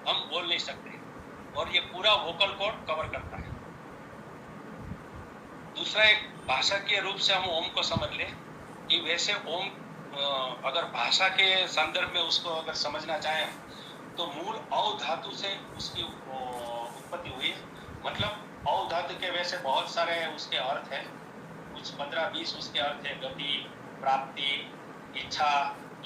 हम बोल नहीं सकते, और ये पूरा वोकल कॉर्ड कवर करता है। दूसरा, एक भाषा के रूप से हम ओम को समझ ले कि वैसे ओम अगर भाषा के संदर्भ में उसको अगर समझना चाहें तो मूल औ धातु से उसकी उत्पत्ति हुई है। मतलब औ धातु के वैसे बहुत सारे उसके अर्थ है, कुछ 15-20 उसके अर्थ है, गति, प्राप्ति, इच्छा,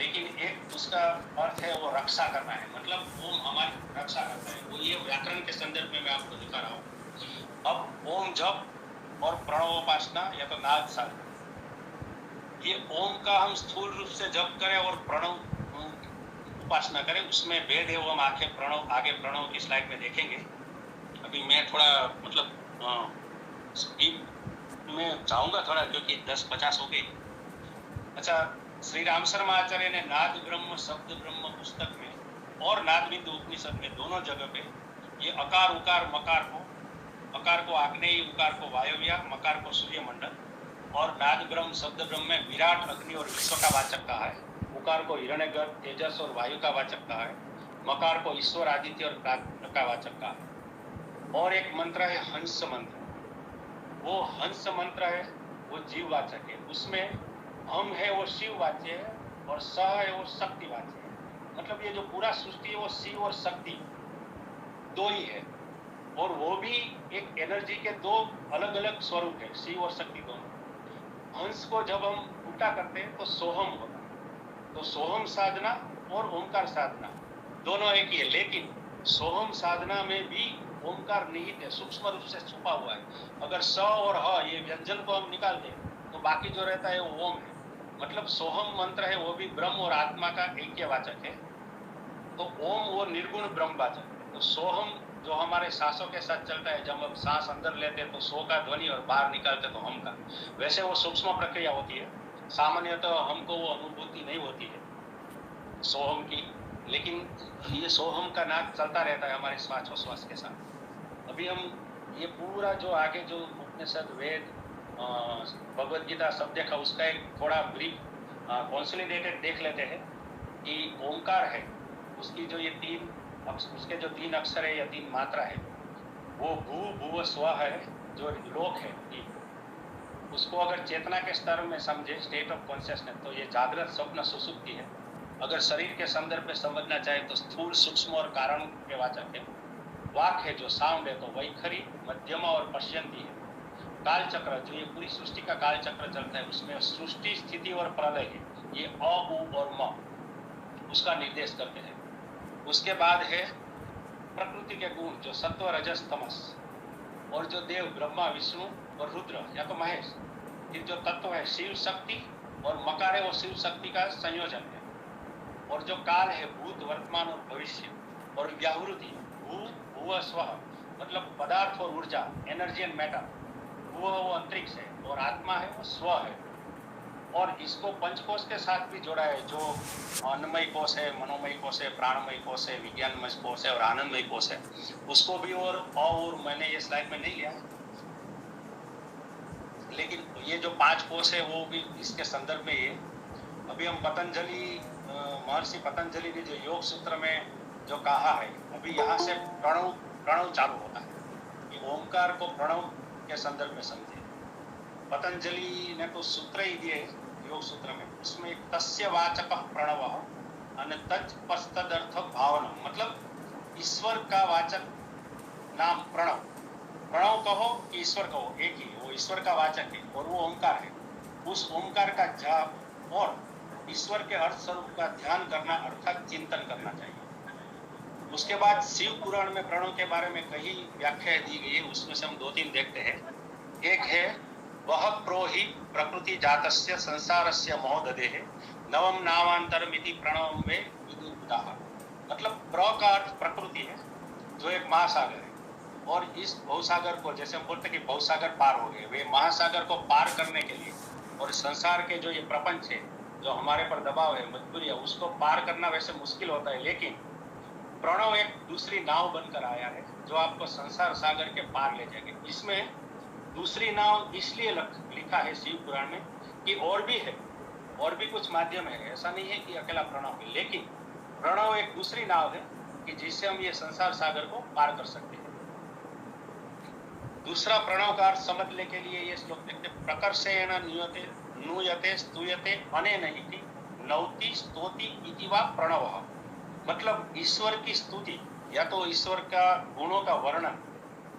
लेकिन एक उसका अर्थ है वो रक्षा करना है। मतलब ओम हमारी रक्षा करता है, वो ये व्याकरण के संदर्भ में मैं आपको दिखा रहा हूँ। अब ओम जप और प्रणवोपासना या तो नाद साधना, ये ओम का हम स्थूल रूप से जप करें और प्रणव उपासना करें, उसमें भेद है, वो हम आगे प्रणव की स्लाइड में देखेंगे। अभी मैं थोड़ा मतलब स्पीड में जाऊंगा थोड़ा, क्योंकि 10:50 हो गई। अच्छा, श्री राम शर्मा आचार्य ने नाद ब्रह्म शब्द ब्रह्म पुस्तक में और नाद बिंदु उपनिषद में दोनों जगह पे ये अकार उकार मकार को, अकार को आग्नेय, उकार को वायव्या, मकार को सूर्य मंडल, और नाद ब्रह्म शब्द ब्रह्म में विराट अग्नि और विश्व का वाचक कहा है। उकार को हिरण्यगर्भ तेजस और वायु का वाचक कहा है। मकार को ईश्वर आदित्य और प्राज्ञ का वाचक कहा है। और एक मंत्र है हंस मंत्र, वो हंस मंत्र है वो जीववाचक है। उसमें हम है वो शिववाच्य है, और स है वो शक्तिवाच्य है। मतलब ये जो पूरा सृष्टि है वो शिव और शक्ति दो ही है, और वो भी एक एनर्जी के दो अलग अलग स्वरूप है, शिव और शक्ति दोनों। हंस को जब हम उल्टा करते हैं तो सोहम होता है। तो सोहम साधना और ओंकार साधना दोनों एक ही है, लेकिन सोहम साधना में भी ओंकार निहित है, सूक्ष्म रूप से छुपा हुआ है। अगर स और ह ये व्यंजन को हम निकाल दें तो बाकी जो रहता है वो ओम है। मतलब सोहम मंत्र है वो भी ब्रह्म और आत्मा का ऐक्यवाचक है। तो ओम वो निर्गुण ब्रह्मवाचक है। तो सोहम जो हमारे सांसों के साथ चलता है, जब हम सांस अंदर लेते हैं तो सो का ध्वनि और बाहर निकालते तो हम का, वैसे वो सूक्ष्म प्रक्रिया होती है। सामान्यतः हमको वो अनुभूति नहीं होती है सोहम की, लेकिन ये सोहम का नाद चलता रहता है हमारे श्वासोश्वास के साथ। अभी हम ये पूरा जो आगे जो उपनिषद, वेद, भगवद गीता सब देखा, उसका एक थोड़ा ब्रीफ कंसोलिडेटेड देख लेते हैं कि ओंकार है, उसकी जो ये उसके जो 3 अक्षर है या 3 मात्रा है, वो भू भुव स्व है, जो लोक है तीन। उसको अगर चेतना के स्तर में समझे, स्टेट ऑफ कॉन्शियसनेस, तो ये जागृत, स्वप्न, सुसुप्ति है। अगर शरीर के संदर्भ में समझना चाहे तो स्थूल, सूक्ष्म और कारण के वाचक है। वाक है जो साउंड है, तो वैखरी, मध्यमा और पश्यंती है। काल चक्र, जो ये पूरी सृष्टि का काल चक्र चलता है, उसमें सृष्टि, स्थिति और प्रलय है, ये अ, उ और म उसका निर्देश करते हैं। उसके बाद है प्रकृति के गुण, जो सत्व, रजस, तमस, और जो देव, ब्रह्मा, विष्णु और रुद्र या तो महेश, ये जो तत्व है, शिव, शक्ति और मकार है वो शिव शक्ति का संयोजन है। और जो काल है भूत, वर्तमान और भविष्य, और व्यावृति भू भूव स्व मतलब पदार्थ और ऊर्जा, एनर्जी एंड मैटर। भूव वो अंतरिक्ष है और आत्मा है वो स्व है। और इसको पंचकोश के साथ भी जोड़ा है, जो अन्नमय कोश है, मनोमय कोश है, प्राणमय कोश है, विज्ञानमय कोश है और आनंदमय कोश है, उसको भी। और मैंने ये स्लाइड में नहीं लिया है, लेकिन ये जो 5 कोश है वो भी इसके संदर्भ में ये। अभी हम पतंजलि, महर्षि पतंजलि ने जो योग सूत्र में जो कहा है, अभी यहाँ से प्रणव चालू होता है। ये ओंकार को प्रणव के संदर्भ में समझे। पतंजलि ने तो सूत्र ही दिए योग सूत्र में, उसमें तस्य वाचक प्रणव और तज पस्तदर्थ भावना, मतलब ईश्वर का वाचक नाम प्रणव। प्रणव कहो कि ईश्वर कहो, एक ही, वो ईश्वर का वाचक है और वो ओंकार है। उस ओंकार का जाप और ईश्वर के अर्थ स्वरूप का ध्यान करना अर्थात चिंतन करना चाहिए। उसके बाद शिव पुराण में प्रणव के बारे में कई व्याख्याएं दी गई है, उसमें से हम 2-3 देखते हैं। एक है वह प्रोहि प्रकृति जातस्य संसारस्य मोहददेः नवम नामांतरमिति प्रणवम वे विदुदाः। मतलब प्र का अर्थ प्रकृति है, जो एक महासागर है, और इस भवसागर को, जैसे हम बोलते हैं कि भवसागर पार हो गए, वे महासागर को पार करने के लिए, और संसार के जो ये प्रपंच है, जो हमारे पर दबाव है, मजबूरी है, उसको पार करना वैसे मुश्किल होता है, लेकिन प्रणव एक दूसरी नाव बनकर आया है जो आपको संसार सागर के पार ले जाएगी। इसमें दूसरी नाव इसलिए लिखा है शिव पुराण में कि और भी है, और भी कुछ माध्यम है, ऐसा नहीं है कि अकेला प्रणव है, लेकिन प्रणव एक दूसरी नाव है कि जिससे हम ये संसार सागर को पार कर सकते हैं। दूसरा प्रणव का अर्थ समझने के लिए ये श्लोक देखते, प्रकर्षेण नूयते स्तूयते अनेन इति नौति स्तोति इति वा प्रणवः। मतलब ईश्वर की स्तुति या तो ईश्वर का गुणों का वर्णन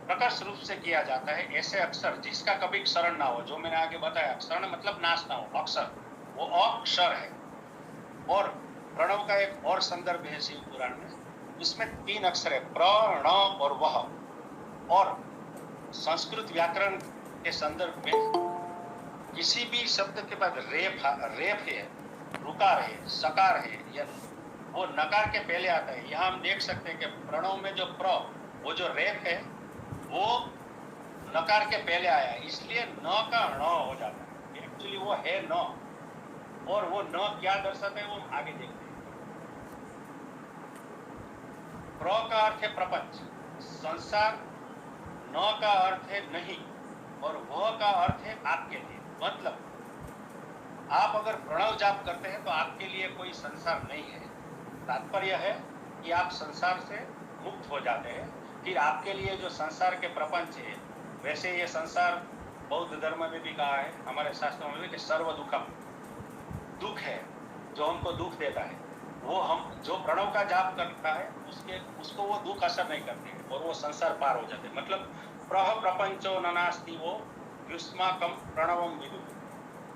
प्रकर्ष रूप से किया जाता है, ऐसे अक्षर जिसका कभी क्षरण ना हो, जो मैंने आगे बताया, क्षरण मतलब नाश ना हो, अक्षर, वो अक्षर है। और प्रणव का एक और संदर्भ है शिव पुराण में, उसमें 3 अक्षर है, प्र, ण और वह। और संस्कृत व्याकरण के संदर्भ में किसी भी शब्द के बाद रेफ है, रुकार है, सकार है, या वो नकार के पहले आता है। यहाँ हम देख सकते हैं कि प्रणव में जो प्र, वो जो रेफ है वो नकार के पहले आया है, इसलिए न का ण हो जाता है। एक्चुअली वो है न, और वो न क्या दर्शाता है वो हम आगे देखते हैं। प्र का अर्थ है प्रपंच, संसार, न का अर्थ है नहीं, और वह का अर्थ है आपके लिए। मतलब आप अगर प्रणव जाप करते हैं तो आपके लिए कोई संसार नहीं है। तात्पर्य है कि आप संसार से मुक्त हो जाते हैं। फिर आपके लिए जो संसार के प्रपंच है, वैसे ये संसार बौद्ध धर्म में भी कहा है, हमारे शास्त्रों में भी, कि सर्व दुखम, दुख है जो हमको दुख देता है, वो हम जो प्रणव का जाप करता है उसको वो दुख असर नहीं करते हैं और वो संसार पार हो जाते हैं। मतलब प्रह प्रपंचो ननास्ति वो युष्माकम प्रणवम विदु।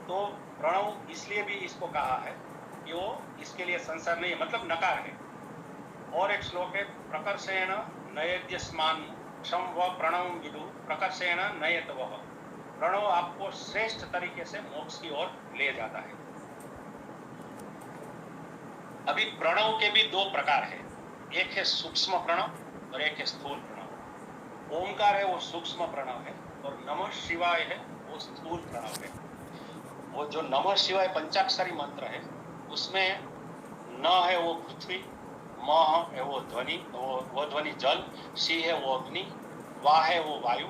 तो प्रणव इसलिए भी इसको कहा है कि वो इसके लिए संसार नहीं है, मतलब नकार है। और एक श्लोक है, प्रकर्षेण नयद्यस्मान क्षम व प्रणव विदु प्रकर्षेण नयत वह। प्रणव आपको श्रेष्ठ तरीके से मोक्ष की ओर ले जाता है। अभी प्रणव के भी 2 प्रकार है, एक है सूक्ष्म प्रणव और एक है स्थूल प्रणव। ओंकार है वो सूक्ष्म प्रणव है, और नमः शिवाय है वो स्थूल प्रणव है। वो जो नमः शिवाय पंचाक्षरी मंत्र है, उसमें न है वो पृथ्वी, म है वो ध्वनि, वो ध्वनि जल, शी है वो अग्नि, वा है वो वायु,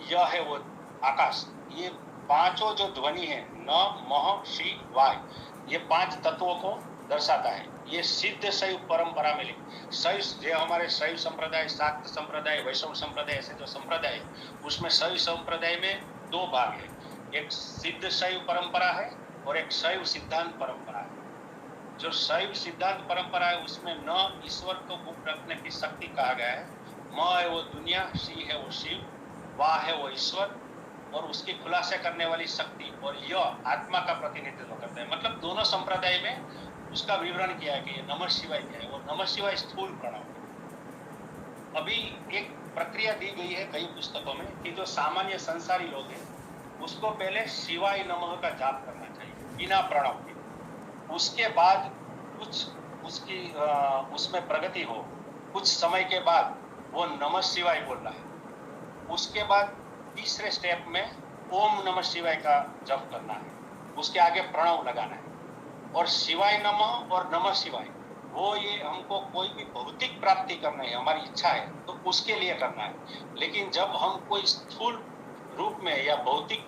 य है वो आकाश। ये पांचों जो ध्वनि है, न, मह, शी, वाय, ये 5 तत्वों को दर्शाता है। ये सिद्ध शैव परंपरा में लिखा, शैव जो हमारे शैव संप्रदाय, शाक्त संप्रदाय, वैष्णव संप्रदाय, ऐसे जो संप्रदाय है, उसमें शैव संप्रदाय में 2 भाग है, एक सिद्ध शैव परंपरा है और एक शैव सिद्धांत परंपरा है। जो शैव सिद्धांत परंपरा है उसमें न ईश्वर को गुप्त रखने की शक्ति कहा गया है, म है वो दुनिया, शी है वो शिव, वा है वो ईश्वर और उसकी खुलासा करने वाली शक्ति, और यह आत्मा का प्रतिनिधित्व करता है। मतलब दोनों संप्रदाय में उसका विवरण किया है कि ये नमः शिवाय क्या है, और नमः शिवाय स्थूल प्रणव है। अभी एक प्रक्रिया दी गई है कई पुस्तकों में कि जो सामान्य संसारी लोग हैं उसको पहले शिवाय नमः का जाप करना चाहिए, बिना प्रणव के। उसके बाद कुछ उसमें प्रगति हो, कुछ समय के बाद वो नमः शिवाय बोल रहा है। उसके बाद तीसरे स्टेप में ओम नमः शिवाय का जप करना है, उसके आगे प्रणव लगाना है। और शिवाय नमः और नमः शिवाय वो ये हमको कोई भी भौतिक प्राप्ति करना है, हमारी इच्छा है तो उसके लिए करना है। लेकिन जब हम कोई स्थूल रूप में या भौतिक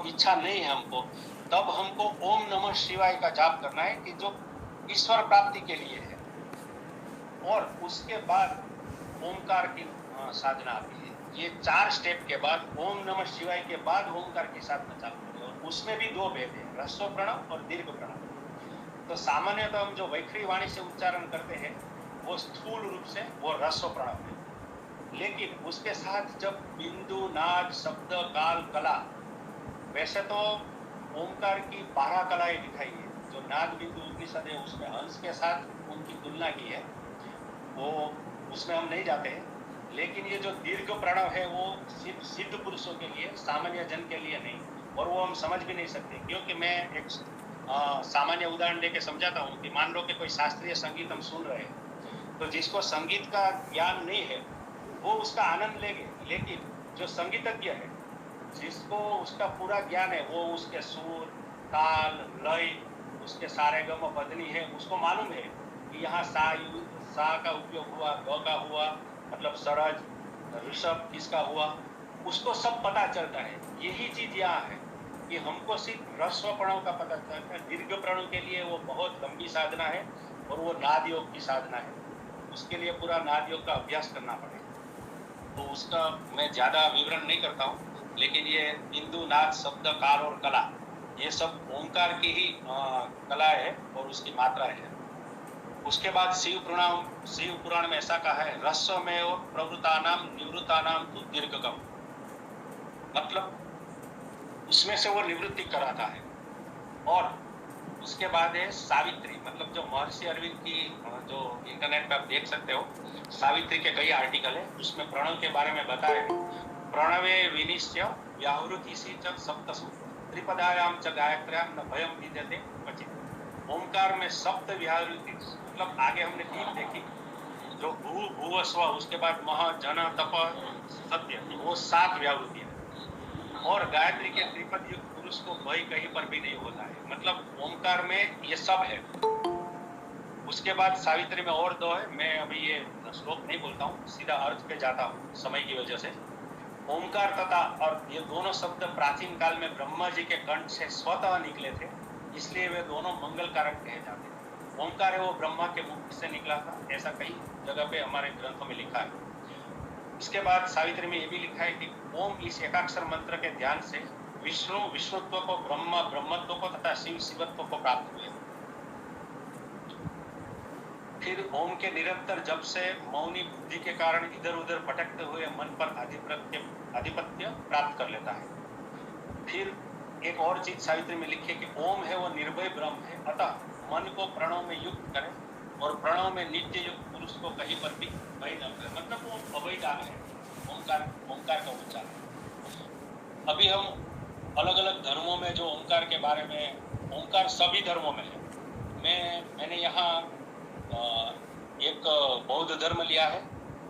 इच्छा नहीं है हमको, तब हमको ओम नमः शिवाय का जाप करना है कि जो ईश्वर प्राप्ति के लिए है। और उसके बाद ओमकार की साधना आती है। ये 4 स्टेप के बाद ओम नमः शिवाय के बाद ओमकार की साधना चालू होती है। और उसमें भी 2 भेद है, ह्रस्व प्रणव और दीर्घ प्रणव। तो सामान्यतः हम जो वैखरी वाणी से उच्चारण करते हैं वो स्थूल रूप से वो ह्रस्व प्रणव है। लेकिन उसके साथ जब बिंदु, नाद, शब्द, काल, कला, वैसे तो ओमकार की 12 कलाएं दिखाई है। जो नाद बिंदु उपनिषद है उसमें हंस के साथ उनकी तुलना की है, वो उसमें हम नहीं जाते हैं। लेकिन ये जो दीर्घ प्रणव है वो सिर्फ सिद्ध पुरुषों के लिए, सामान्य जन के लिए नहीं, और वो हम समझ भी नहीं सकते। क्योंकि मैं एक सामान्य उदाहरण देके समझाता हूँ कि मान लो कि कोई शास्त्रीय संगीत हम सुन रहे हैं, तो जिसको संगीत का ज्ञान नहीं है वो उसका आनंद लेंगे। लेकिन जो संगीतज्ञ है, जिसको उसका पूरा ज्ञान है, वो उसके सुर, ताल, लय, उसके सारे गम बदनी है, उसको मालूम है कि यहाँ सा का उपयोग हुआ, ग का हुआ, मतलब सरज, ऋषभ किसका हुआ, उसको सब पता चलता है। यही चीज यहाँ है कि हमको सिर्फ ह्रस्व प्रणव का पता चलता है। दीर्घ प्रणव के लिए वो बहुत लंबी साधना है और वो नाद योग की साधना है। उसके लिए पूरा नाद योग का अभ्यास करना पड़ेगा। तो उसका मैं ज्यादा विवरण नहीं करता हूँ, लेकिन ये बिंदु, नाद, शब्द, काल और कला, ये सब ओंकार की ही कला है और उसकी मात्रा है। उसके बाद शिव पुराण में ऐसा कहा है, ह्रस्व में और प्रवृत्तानाम निवृत्तानाम तु दीर्घकम, मतलब उसमें से वो निवृत्ति कराता है। और उसके बाद है सावित्री, मतलब जो महर्षि अरविंद की जो इंटरनेट पे आप देख सकते हो, सावित्री के कई आर्टिकल है, उसमें प्रणव के बारे में बताया है। प्रणवे विनिश्चय व्याहृति से च सप्तसु त्रिपदायाम च गायत्र्याम न भयम विद्यते क्वचित्। ओमकार में सप्त व्याहृति, मतलब आगे हमने 3 देखी, जो भू भूव स्व, उसके बाद मह, जन, तप, सत्य, वो 7 व्याहृति है। और गायत्री के त्रिपद युक्त पुरुष को भय कहीं पर भी नहीं होता है, मतलब ओमकार में ये सब है। उसके बाद सावित्री में और 2 है, मैं अभी ये श्लोक नहीं बोलता हूँ, सीधा अर्थ पे जाता हूँ समय की वजह से। ओमकार तथा, और ये दोनों शब्द प्राचीन काल में ब्रह्मा जी के कंठ से स्वतः निकले थे, इसलिए वे दोनों मंगल कारक कहे जाते हैं। ओमकार है वो ब्रह्मा के मुख से निकला था, ऐसा कई जगह पे हमारे ग्रंथों में लिखा है। इसके बाद सावित्री में ये भी लिखा है कि ओम इस एकाक्षर मंत्र के ध्यान से विष्णु विष्णुत्व को, ब्रह्मा ब्रह्मत्व को तथा शिव शिवत्व को प्राप्त हुए। फिर ओम के निरंतर जप से मौनी बुद्धि के कारण इधर उधर भटकते हुए मन पर आधिपत्य प्राप्त कर लेता है। फिर एक और चीज सावित्री में लिखी है कि ओम है वो निर्भय ब्रह्म है, अतः मन को प्रणव में युक्त करे और प्रणव में नित्य युक्त पुरुष को कहीं पर भी भय न करे, मतलब वो अभयदान है ओमकार का उच्चारण। अभी हम अलग अलग धर्मों में जो ओमकार के बारे में, ओमकार सभी धर्मों में है। मैंने यहाँ एक बौद्ध धर्म लिया है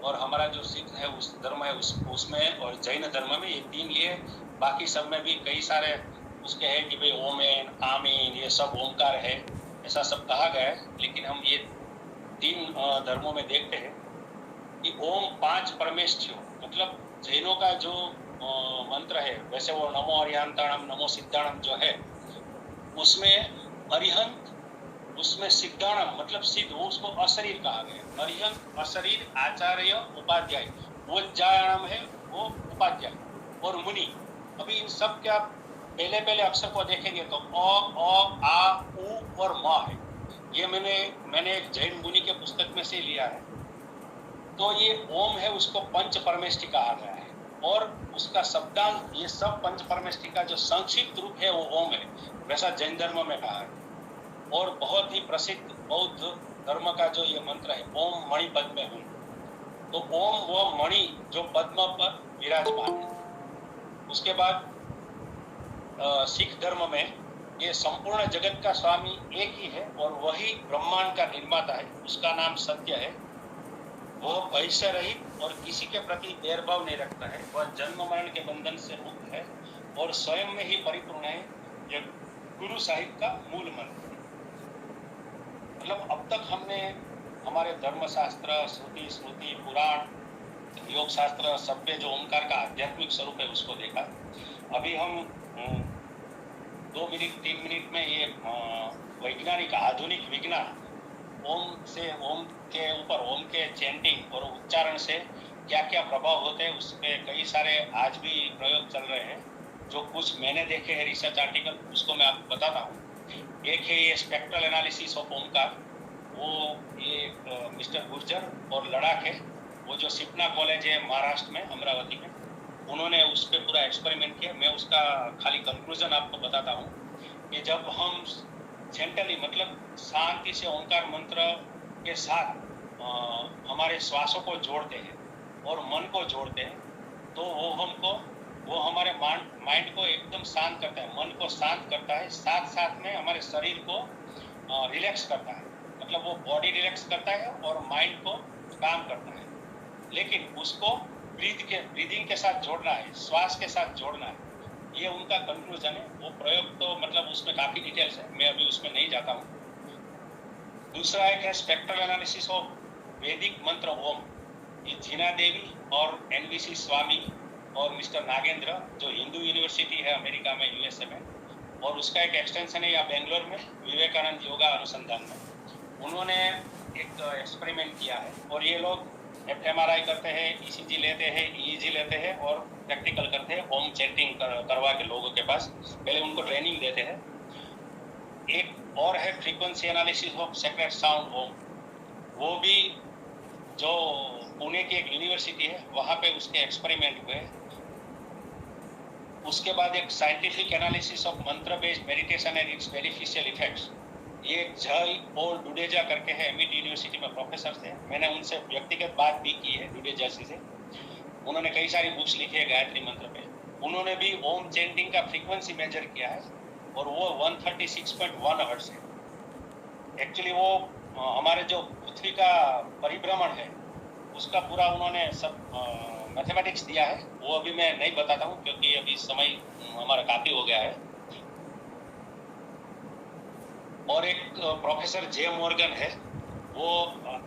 और हमारा जो सिख है उस धर्म है उसमें, और जैन धर्म में, ये 3 लिए। बाकी सब में भी कई सारे उसके है कि भाई ओमेन, आमीन, ये सब ओमकार है, ऐसा सब कहा गया है। लेकिन हम ये 3 धर्मों में देखते हैं कि ओम 5 परमेष्ठियों, मतलब जैनों का जो मंत्र है, वैसे वो नमो अरिहंताणम नमो सिद्धाणम जो है, उसमें अरिहंत, उसमें सिद्धाणम मतलब सिद्ध, वो उसको अशरीर कहा गया। अरिहंत अशरीर, आचार्य, उपाध्याय, वो जाणम है वो उपाध्याय, और मुनि। अभी इन सब के आप पहले अक्षर को देखेंगे तो अ, आ, उ और म है। ये मैंने एक जैन मुनि के पुस्तक में से लिया है। तो ये ओम है, उसको पंच परमेष्टि कहा गया है, और उसका शब्दांश, ये सब पंच परमेष्टि का जो संक्षिप्त रूप है वो ओम है, वैसा जैन धर्म में कहा है। और बहुत ही प्रसिद्ध बौद्ध धर्म का जो ये मंत्र है, ओम मणि पद्मे हूँ, तो ओम वो मणि जो पद्म पर विराजमान है। उसके बाद सिख धर्म में ये संपूर्ण जगत का स्वामी एक ही है और वही ब्रह्मांड का निर्माता है। उसका नाम सत्य है। वह भय से रहित और किसी के प्रति भेदभाव नहीं रखता है। वह जन्म मरण के बंधन से मुक्त है और स्वयं में ही परिपूर्ण है। यह गुरु साहिब का मूल मंत्र है। मतलब अब तक हमने हमारे धर्मशास्त्र, श्रुति, स्मृति, पुराण, योग शास्त्र सब पे जो ओंकार का आध्यात्मिक स्वरूप है उसको देखा। अभी हम 2 मिनट 3 मिनट में ये वैज्ञानिक आधुनिक विज्ञान ओम से, ओम के ऊपर ओम के चैंटिंग और उच्चारण से क्या क्या प्रभाव होते हैं उस पर कई सारे आज भी प्रयोग चल रहे हैं। जो कुछ मैंने देखे हैं रिसर्च आर्टिकल उसको मैं आपको बताता हूँ। एक है ये स्पेक्ट्रल एनालिसिस ऑफ ओमकार, वो ये मिस्टर गुर्जर और लड़ाख है, वो जो सिपना कॉलेज है महाराष्ट्र में अमरावती में, उन्होंने उस पर पूरा एक्सपेरिमेंट किया। मैं उसका खाली कंक्लूजन आपको बताता हूँ कि जब हम जेंटली मतलब शांति से ओंकार मंत्र के साथ हमारे श्वासों को जोड़ते हैं और मन को जोड़ते हैं तो वो हमारे माइंड को एकदम शांत करता है, मन को शांत करता है, साथ साथ में हमारे शरीर को रिलैक्स करता है। मतलब वो बॉडी रिलैक्स करता है और माइंड को काम करता है। लेकिन उसको ब्रीदिंग के साथ जोड़ना है, श्वास के साथ जोड़ना है। ये उनका कंक्लूजन है। वो प्रयोग तो मतलब उसमें काफी डिटेल्स है, मैं अभी उसमें नहीं जाता हूँ। दूसरा एक है स्पेक्ट्रल एनालिसिस ऑफ वैदिक मंत्र ओम। ये जीना देवी और NVC स्वामी और मिस्टर नागेंद्र जो हिंदू यूनिवर्सिटी है अमेरिका में, USA में, और उसका एक एक्सटेंशन है या बेंगलोर में विवेकानंद योगा अनुसंधान में, उन्होंने एक एक्सपेरिमेंट किया है। और ये लोग FMRI करते हैं, ECG लेते हैं, EEG लेते हैं और प्रैक्टिकल करते हैं ओम चैंटिंग करवा के लोगों के पास। पहले उनको ट्रेनिंग देते हैं। एक और है frequency analysis of sacred sound Om. वो भी जो पुणे की एक यूनिवर्सिटी है वहाँ पे उसके एक्सपेरिमेंट हुए। उसके बाद एक साइंटिफिक एनालिसिस ऑफ मंत्र based meditation and it's beneficial effects. ये जय और डुडेजा करके है, MIT यूनिवर्सिटी में प्रोफेसर थे। मैंने उनसे व्यक्तिगत बात भी की है डुडेजा जी से। उन्होंने कई सारी बुक्स लिखी है गायत्री मंत्र पे। उन्होंने भी ओम चैंटिंग का फ्रीक्वेंसी मेजर किया है और वो 136.1 हर्ट्ज है। एक्चुअली वो हमारे जो पृथ्वी का परिभ्रमण है उसका पूरा उन्होंने सब मैथमेटिक्स दिया है। वो अभी मैं नहीं बताता हूँ क्योंकि अभी समय हमारा काफी हो गया है। और एक प्रोफेसर जे मॉर्गन है, वो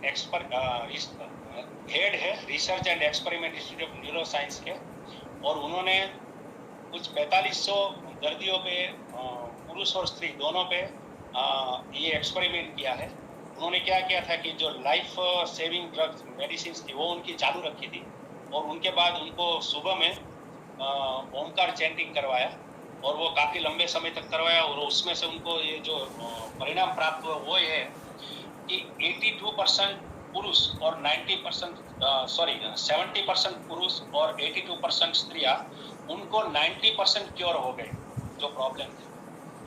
एक्सपर्ट हेड है research and experiment institute of neuro science के, और उन्होंने कुछ 4500 दर्दियों पे, पुरुष और स्त्री दोनों पे ये एक्सपेरिमेंट किया है। उन्होंने क्या किया था कि जो लाइफ सेविंग ड्रग्स मेडिसिन थी वो उनकी चालू रखी थी और उनके बाद उनको सुबह में ओमकार चैंटिंग करवाया और वो काफ़ी लंबे समय तक करवाया। और उसमें से उनको ये जो परिणाम प्राप्त हुआ वो ये है कि 82% पुरुष और 70% पुरुष और 82% स्त्रियां, उनको 90% क्योर हो गए जो प्रॉब्लम थे।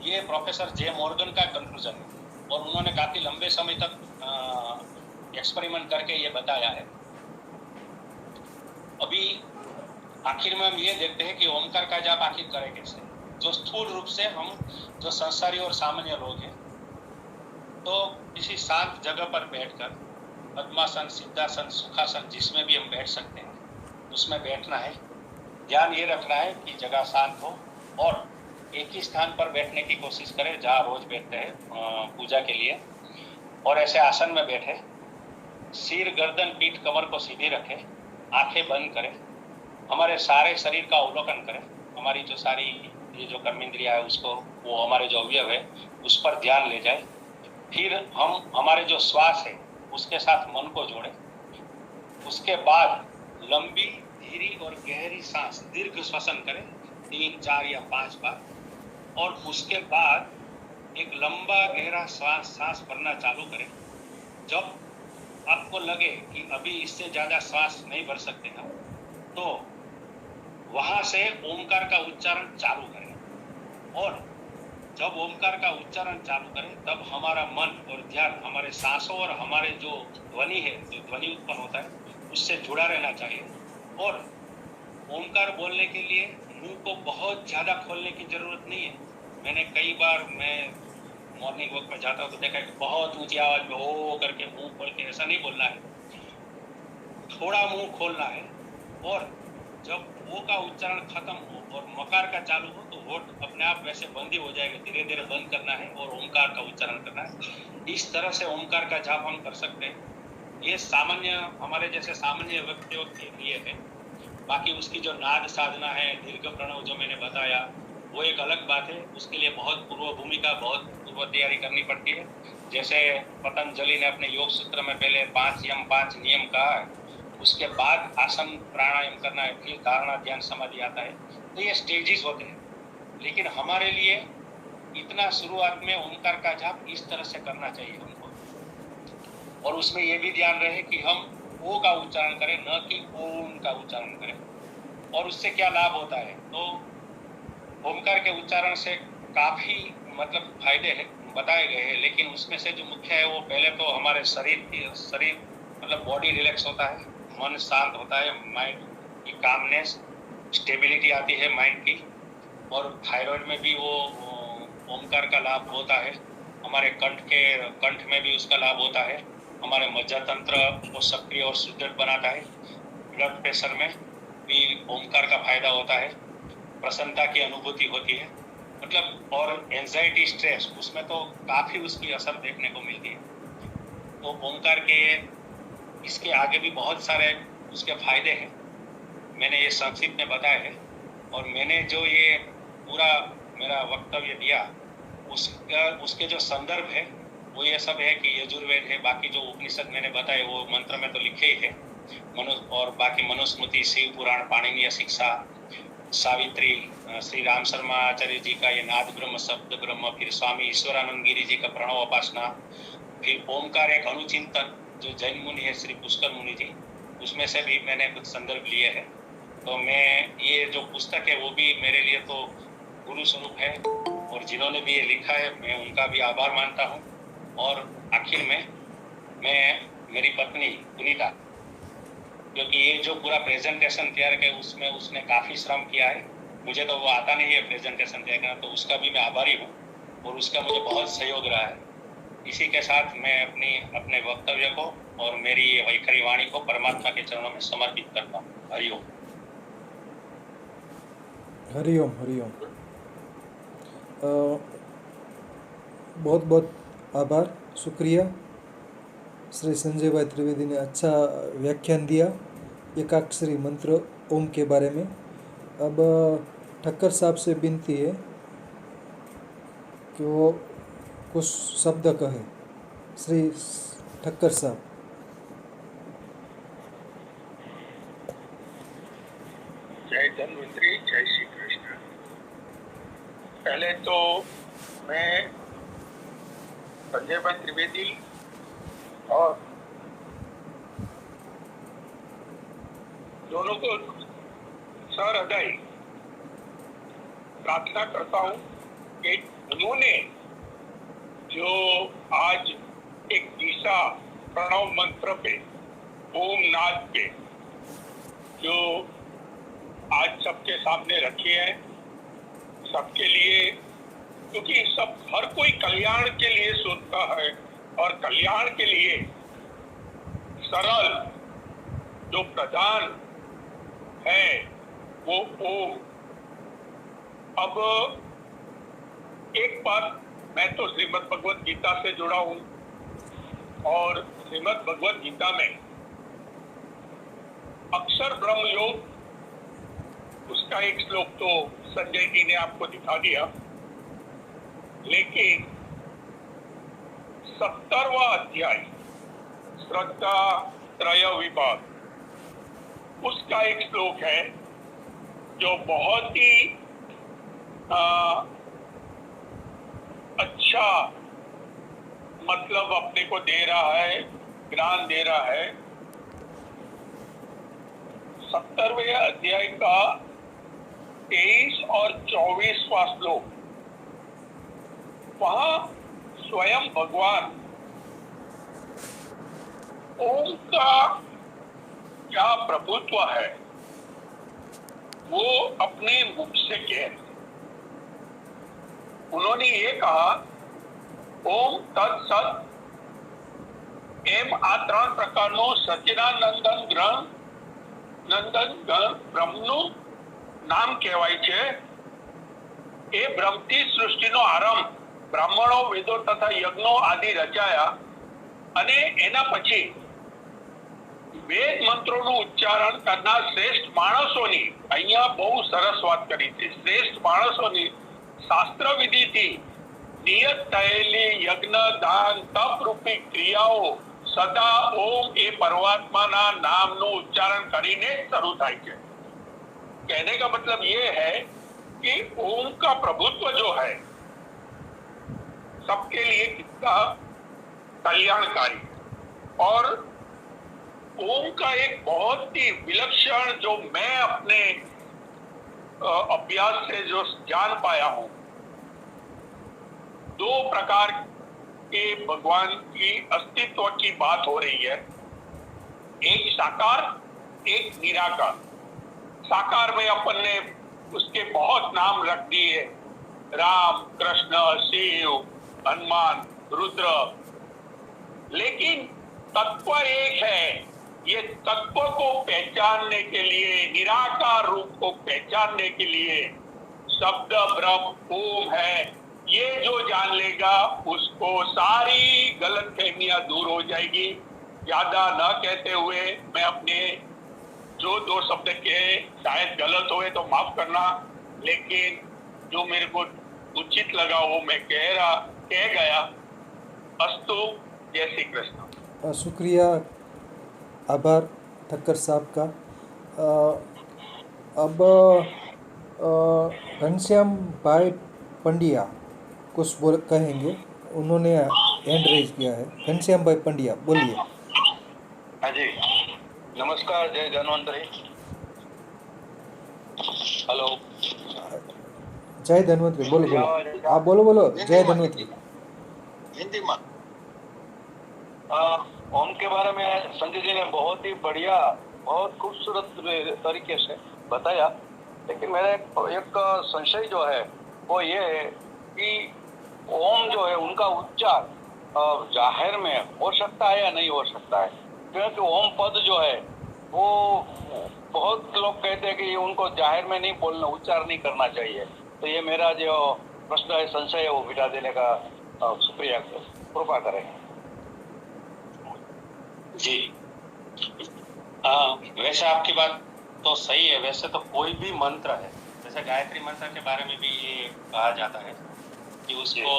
ये प्रोफेसर जे मॉर्गन का कंक्लूजन है और उन्होंने काफ़ी लंबे समय तक एक्सपेरिमेंट करके ये बताया है। अभी आखिर में हम ये देखते हैं कि ओमकार का जाप आखिर करें कैसे। जो स्थूल रूप से हम जो संसारी और सामान्य लोग हैं तो किसी शांत जगह पर बैठकर पद्मासन, सिद्धासन, सुखासन जिसमें भी हम बैठ सकते हैं उसमें बैठना है। ध्यान ये रखना है कि जगह शांत हो और एक ही स्थान पर बैठने की कोशिश करें जहाँ रोज बैठते हैं पूजा के लिए, और ऐसे आसन में बैठे, सिर, गर्दन, पीठ, कमर को सीधी रखें, आंखें बंद करें, हमारे सारे शरीर का अवलोकन करें। हमारी जो सारी ये जो कर्मेंद्रिया है उसको, वो हमारे जो अवयव है उस पर ध्यान ले जाए। फिर हम हमारे जो श्वास है उसके साथ मन को जोड़ें। उसके बाद लंबी, धीरी और गहरी सांस, दीर्घ श्वसन करें 3, 4 या 5 बार, और उसके बाद एक लंबा गहरा सांस भरना चालू करें। जब आपको लगे कि अभी इससे ज़्यादा सांस नहीं भर सकते हम, तो वहाँ से ओमकार का उच्चारण चालू करें। और जब ओमकार का उच्चारण चालू करें तब हमारा मन और ध्यान हमारे सांसों और हमारे जो ध्वनि है, जो ध्वनि उत्पन्न होता है उससे जुड़ा रहना चाहिए। और ओमकार बोलने के लिए मुंह को बहुत ज़्यादा खोलने की ज़रूरत नहीं है। मैंने कई बार मैं मॉर्निंग वॉक में जाता हूँ तो देखा है कि बहुत ऊंची आवाज में ओ करके मुंह खोल के ऐसा नहीं बोलना है, थोड़ा मुंह खोलना है। और जब ओ का उच्चारण खत्म हो और मकार का चालू हो तो होठ अपने आप वैसे बंद ही हो जाएगा, धीरे धीरे बंद करना है और ओमकार का उच्चारण करना है। इस तरह से ओमकार का जाप हम कर सकते हैं। ये सामान्य हमारे जैसे सामान्य व्यक्तियों के लिए है। बाकी उसकी जो नाद साधना है, दीर्घ प्रणव जो मैंने बताया, वो एक अलग बात है। उसके लिए बहुत पूर्व भूमिका, बहुत पूर्व तैयारी करनी पड़ती है। जैसे पतंजलि ने अपने योग सूत्र में पहले 5 यम 5 नियम कहा है, उसके बाद आसन प्राणायाम करना है, फिर धारणा ध्यान समाधि आता है। तो ये स्टेजेस होते हैं। लेकिन हमारे लिए इतना शुरुआत में ओंकार का जाप इस तरह से करना चाहिए हमको। और उसमें ये भी ध्यान रहे कि हम ओ का उच्चारण करें, न कि ओम का उच्चारण करें। और उससे क्या लाभ होता है, तो ओमकार के उच्चारण से काफी मतलब फायदे हैं, बताए गए हैं। लेकिन उसमें से जो मुख्य है वो पहले तो हमारे शरीर मतलब बॉडी रिलैक्स होता है, मन शांत होता है, माइंड की कामनेस, स्टेबिलिटी आती है माइंड की। और थायराइड में भी वो ओमकार का लाभ होता है। हमारे कंठ में भी उसका लाभ होता है। हमारे मज्जा तंत्र को सक्रिय और सुदृढ़ बनाता है। ब्लड प्रेशर में भी ओमकार का फायदा होता है। प्रसन्नता की अनुभूति होती है, मतलब। और एंजाइटी स्ट्रेस उसमें तो काफी उसकी असर देखने को मिलती है। तो ओमकार के इसके आगे भी बहुत सारे उसके फायदे हैं, मैंने ये संक्षिप्त में बताया है। और मैंने जो ये पूरा मेरा वक्तव्य दिया उसके जो संदर्भ है वो ये सब है कि यजुर्वेद है, बाकी जो उपनिषद मैंने बताए वो मंत्र में तो लिखे ही है, और बाकी मनुस्मृति, शिव पुराण, पाणिनीय शिक्षा, सावित्री, श्री राम शर्मा आचार्य जी का ये नाद ब्रह्म शब्द ब्रह्म, फिर स्वामी ईश्वरानंद गिरी जी का प्रणव उपासना, फिर ओमकार एक अनुचिंतन जो जैन मुनि है श्री पुष्कर मुनि जी, उसमें से भी मैंने कुछ संदर्भ लिए हैं। तो मैं ये जो पुस्तक है वो भी मेरे लिए तो गुरु स्वरूप है, और जिन्होंने भी ये लिखा है मैं उनका भी आभार मानता हूँ। और आखिर में मैं मेरी पत्नी पुनीता, क्योंकि ये जो पूरा प्रेजेंटेशन तैयार किया उसमें उसने काफ़ी श्रम किया है। मुझे तो वो आता नहीं है प्रेजेंटेशन तैयार करना, तो उसका भी मैं आभारी हूँ और उसका मुझे बहुत सहयोग रहा है। इसी के साथ मैं अपने वक्तव्य को और मेरी ये वैखरी वाणी को परमात्मा के चरणों में समर्पित करता हूँ। हरिओम। हरिओम हरिओम। बहुत बहुत आभार, शुक्रिया। श्री संजय भाई त्रिवेदी ने अच्छा व्याख्यान दिया एकाक्षरी मंत्र ओम के बारे में। अब ठक्कर साहब से विनती है कि वो कुछ शब्द कहे। श्री ठक्कर साहब। जय धन्वंतरी, जय श्री कृष्ण। पहले तो मैं संजय भाई त्रिवेदी और दोनों को सहृदय प्रार्थना करता हूँ कि उन्होंने जो आज एक दिशा प्रणव मंत्र पे, ओम नाद पे जो आज सबके सामने रखी है, सबके लिए, क्योंकि सब हर कोई कल्याण के लिए सोचता है और कल्याण के लिए सरल जो प्रधान है वो ओम। अब एक बात, मैं तो श्रीमद् भगवद गीता से जुड़ा हूं और श्रीमद् भगवद गीता में अक्षर ब्रह्म योग, उसका एक श्लोक तो संजय जी ने आपको दिखा दिया, लेकिन 70वां अध्याय श्रद्धा त्रय विभाग, उसका एक श्लोक है जो बहुत ही अच्छा मतलब अपने को दे रहा है, ज्ञान दे रहा है। 70वें अध्याय का 23 और 24वां श्लोक, वहां स्वयं भगवान ओम का क्या प्रभुत्व है वो अपने मुख से कह रहे। उन्होंने ये कहा ओम तत्सत એમ આ ત્રણ પ્રકારનું સચ્ચિદાનંદન બ્રહ્મનું નામ કહેવાય છે. એ બ્રહ્મથી સૃષ્ટિનો આરંભ બ્રાહ્મણો વેદો તથા યજ્ઞો આદિ રચાયા અને એના પછી વેદ મંત્રોનું ઉચ્ચારણ કરનાર શ્રેષ્ઠ માણસોની, અહીંયા બહુ સરસ વાત કરી છે, શ્રેષ્ઠ માણસોની શાસ્ત્ર વિધિથી નિયત થયેલી યજ્ઞ દાન તપ રૂપી ક્રિયાઓ સદા ઓમ એ પરમાત્માના નામનું ઉચ્ચારણ કરીને શરૂ થાય છે. कहने का मतलब ये है कि ओम का प्रभुत्व जो है सबके लिए कितना कल्याणकारी, और ओम का एक बहुत ही विलक्षण जो मैं अपने अभ्यास से जो जान पाया हूं, दो प्रकार के भगवान की अस्तित्व की बात हो रही है, एक साकार एक निराकार. साकार में अपन ने उसके बहुत नाम रख दिए, राम कृष्ण शिव हनुमान रुद्र, लेकिन तत्व एक है. ये तत्व को पहचानने के लिए, निराकार रूप को पहचानने के लिए शब्द ब्रह्म ओम है, ये जो जान लेगा उसको सारी गलतफहमियां दूर हो जाएगी. ज्यादा न कहते हुए मैं अपने जो दो शब्द कहे शायद गलत हुए तो माफ करना, लेकिन जो मेरे को उचित लगा वो मैं कह गया. अस्तु, जय श्री कृष्ण. शुक्रिया, आभार ठक्कर साहब का. अब घनश्याम भाई पंड्या कुछ कहेंगे, उन्होंने हैंड रेज किया है. घनश्याम भाई पंड्या बोलिए. हाँ जी, नमस्कार, जय धन्वंतरी. हेलो, जय धन्वंतरी. बोलो बोलो, आप बोलो बोलो. जय धन्वंतरी. हिंदी में ओम के बारे में संजय जी ने बहुत ही बढ़िया, बहुत खूबसूरत तरीके से बताया, लेकिन मेरा एक संशय जो है वो ये है कि ओम जो है उनका उच्चार जाहिर में हो सकता है या नहीं हो सकता है, क्योंकि ओम पद जो है वो बहुत लोग कहते हैं कि उनको जाहिर में नहीं बोलना, उच्चार नहीं करना चाहिए. तो ये मेरा जो प्रश्न है, संशय है, वो मिटा देने का शुक्रिया, कृपा करें. जी, वैसे आपकी बात तो सही है. वैसे तो कोई भी मंत्र है, जैसे गायत्री मंत्र के बारे में भी ये कहा जाता है कि उसको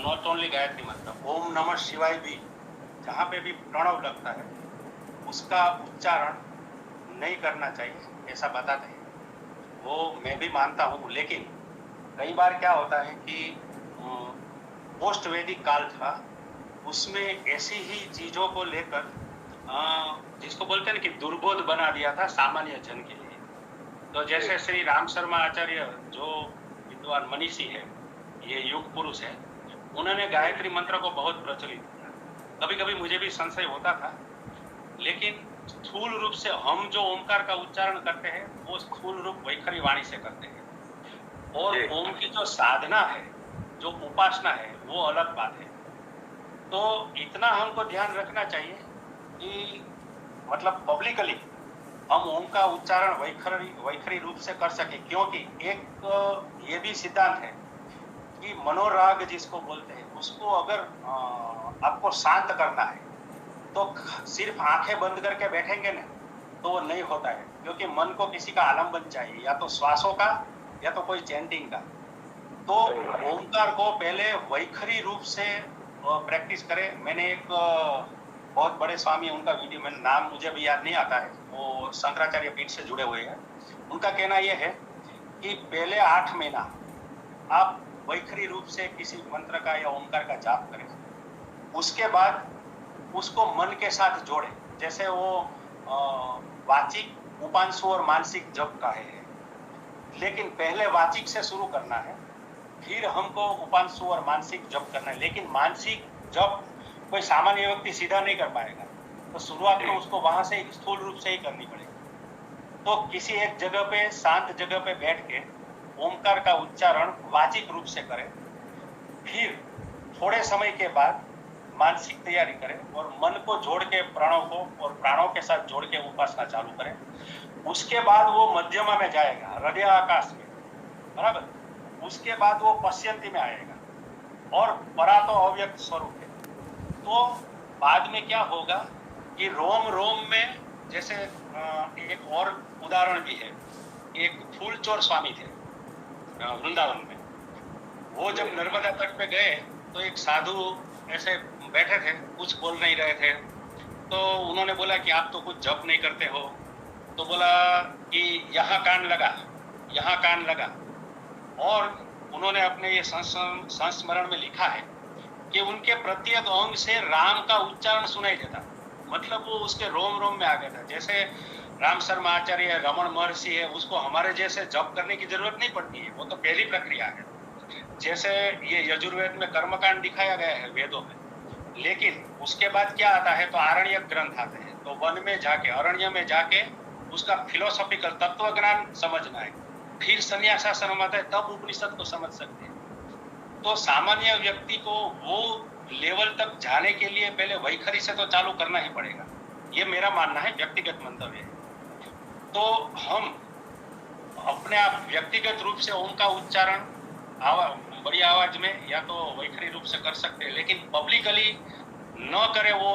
नॉट ओनली गायत्री मंत्र, ओम नमः शिवाय भी जहाँ पे भी प्रणव लगता है उसका उच्चारण नहीं करना चाहिए, ऐसा बताते हैं. वो मैं भी मानता हूँ, लेकिन कई बार क्या होता है कि पोस्ट वैदिक काल था, उसमें ऐसी ही चीजों को लेकर जिसको बोलते हैं कि दुर्बोध बना दिया था सामान्य जन के लिए. तो जैसे श्री राम शर्मा आचार्य जो विद्वान मनीषी है, ये युग पुरुष है, उन्होंने गायत्री मंत्र को बहुत प्रचलित किया. कभी कभी मुझे भी संशय होता था, लेकिन स्थूल रूप से हम जो ओमकार का उच्चारण करते हैं वो स्थूल रूप वैखरी वाणी से करते हैं, और ओम की जो साधना है, जो उपासना है, वो अलग बात है. तो इतना हमको ध्यान रखना चाहिए कि मतलब पब्लिकली हम ओम का उच्चारण वैखरी रूप से कर सके, क्योंकि एक ये भी सिद्धांत है कि मनोराग जिसको बोलते हैं, उसको अगर आपको शांत करना है तो सिर्फ आंखें बंद करके बैठेंगे ना तो वो नहीं होता है, क्योंकि मन को किसी का आलम्बन चाहिए, या तो श्वासों का या तो कोई चैंटिंग का. तो ओमकार को पहले वैखरी रूप से प्रैक्टिस करें. मैंने एक बहुत बड़े स्वामी, उनका वीडियो में नाम मुझे भी याद नहीं आता है, वो शंकराचार्य पीठ से जुड़े हुए हैं. उनका कहना यह है कि पहले 8 महीना आप वैखरी रूप से किसी मंत्र का या ओमकार का जाप करें, उसके बाद उसको मन के साथ जोड़े. जैसे वो वाचिक, उपांशु और मानसिक जप का है, लेकिन पहले वाचिक से शुरू करना है, फिर हमको उपांशु और मानसिक जप करना है. लेकिन मानसिक जप कोई सामान्य व्यक्ति सीधा नहीं कर पाएगा, तो शुरुआत में उसको वहां से स्थूल रूप से ही करनी पड़ेगी. तो किसी एक जगह पे, शांत जगह पे बैठ के ओमकार का उच्चारण वाचिक रूप से करें, फिर थोड़े समय के बाद मानसिक तैयारी करें और मन को जोड़ के प्राणों को और प्राणों के साथ जोड़ के उपासना चालू करें। उसके बाद वो मध्यमा में जाएगा, हृदय आकाश में, बराबर। उसके बाद वो पश्यंती में आएगा और परा तो अव्यक्त स्वरूप है। तो बाद में क्या होगा कि रोम रोम में, जैसे एक और उदाहरण भी है, एक फूलचोर स्वामी थे वृंदावन में। वो जब नर्मदा तट पे गए तो एक साधु ऐसे बैठे थे, कुछ बोल नहीं रहे थे। तो उन्होंने बोला कि आप तो कुछ जप नहीं करते हो। तो बोला कि यहाँ कान लगा, यहाँ कान लगा। और उन्होंने अपने ये संस्मरण में लिखा है कि उनके प्रत्येक अंग से राम का उच्चारण सुनाई देता, मतलब वो उसके रोम रोम में आ गया था। जैसे राम शर्मा आचार्य, रमण महर्षि है, उसको हमारे जैसे जप करने की जरूरत नहीं पड़ती है, वो तो पहली प्रक्रिया है। जैसे ये यजुर्वेद में कर्मकांड दिखाया गया है वेदों में, लेकिन उसके बाद क्या आता है, तो आरण्यक ग्रंथ आते हैं। तो वन में जाके, अरण्य में जाके उसका फिलोसॉफिकल तत्व ज्ञान समझना है, फिर संन्यासाश्रम आता है, तब उपनिषद को समझ सकते हैं। तो सामान्य व्यक्ति को वो लेवल तक जाने के लिए पहले वैखरी से तो चालू करना ही पड़ेगा, ये मेरा मानना है, व्यक्तिगत मंतव्य है। तो हम अपने आप व्यक्तिगत रूप से ओम का उच्चारण बड़ी आवाज में या तो वैखरी रूप से कर सकते हैं, लेकिन पब्लिकली न करे वो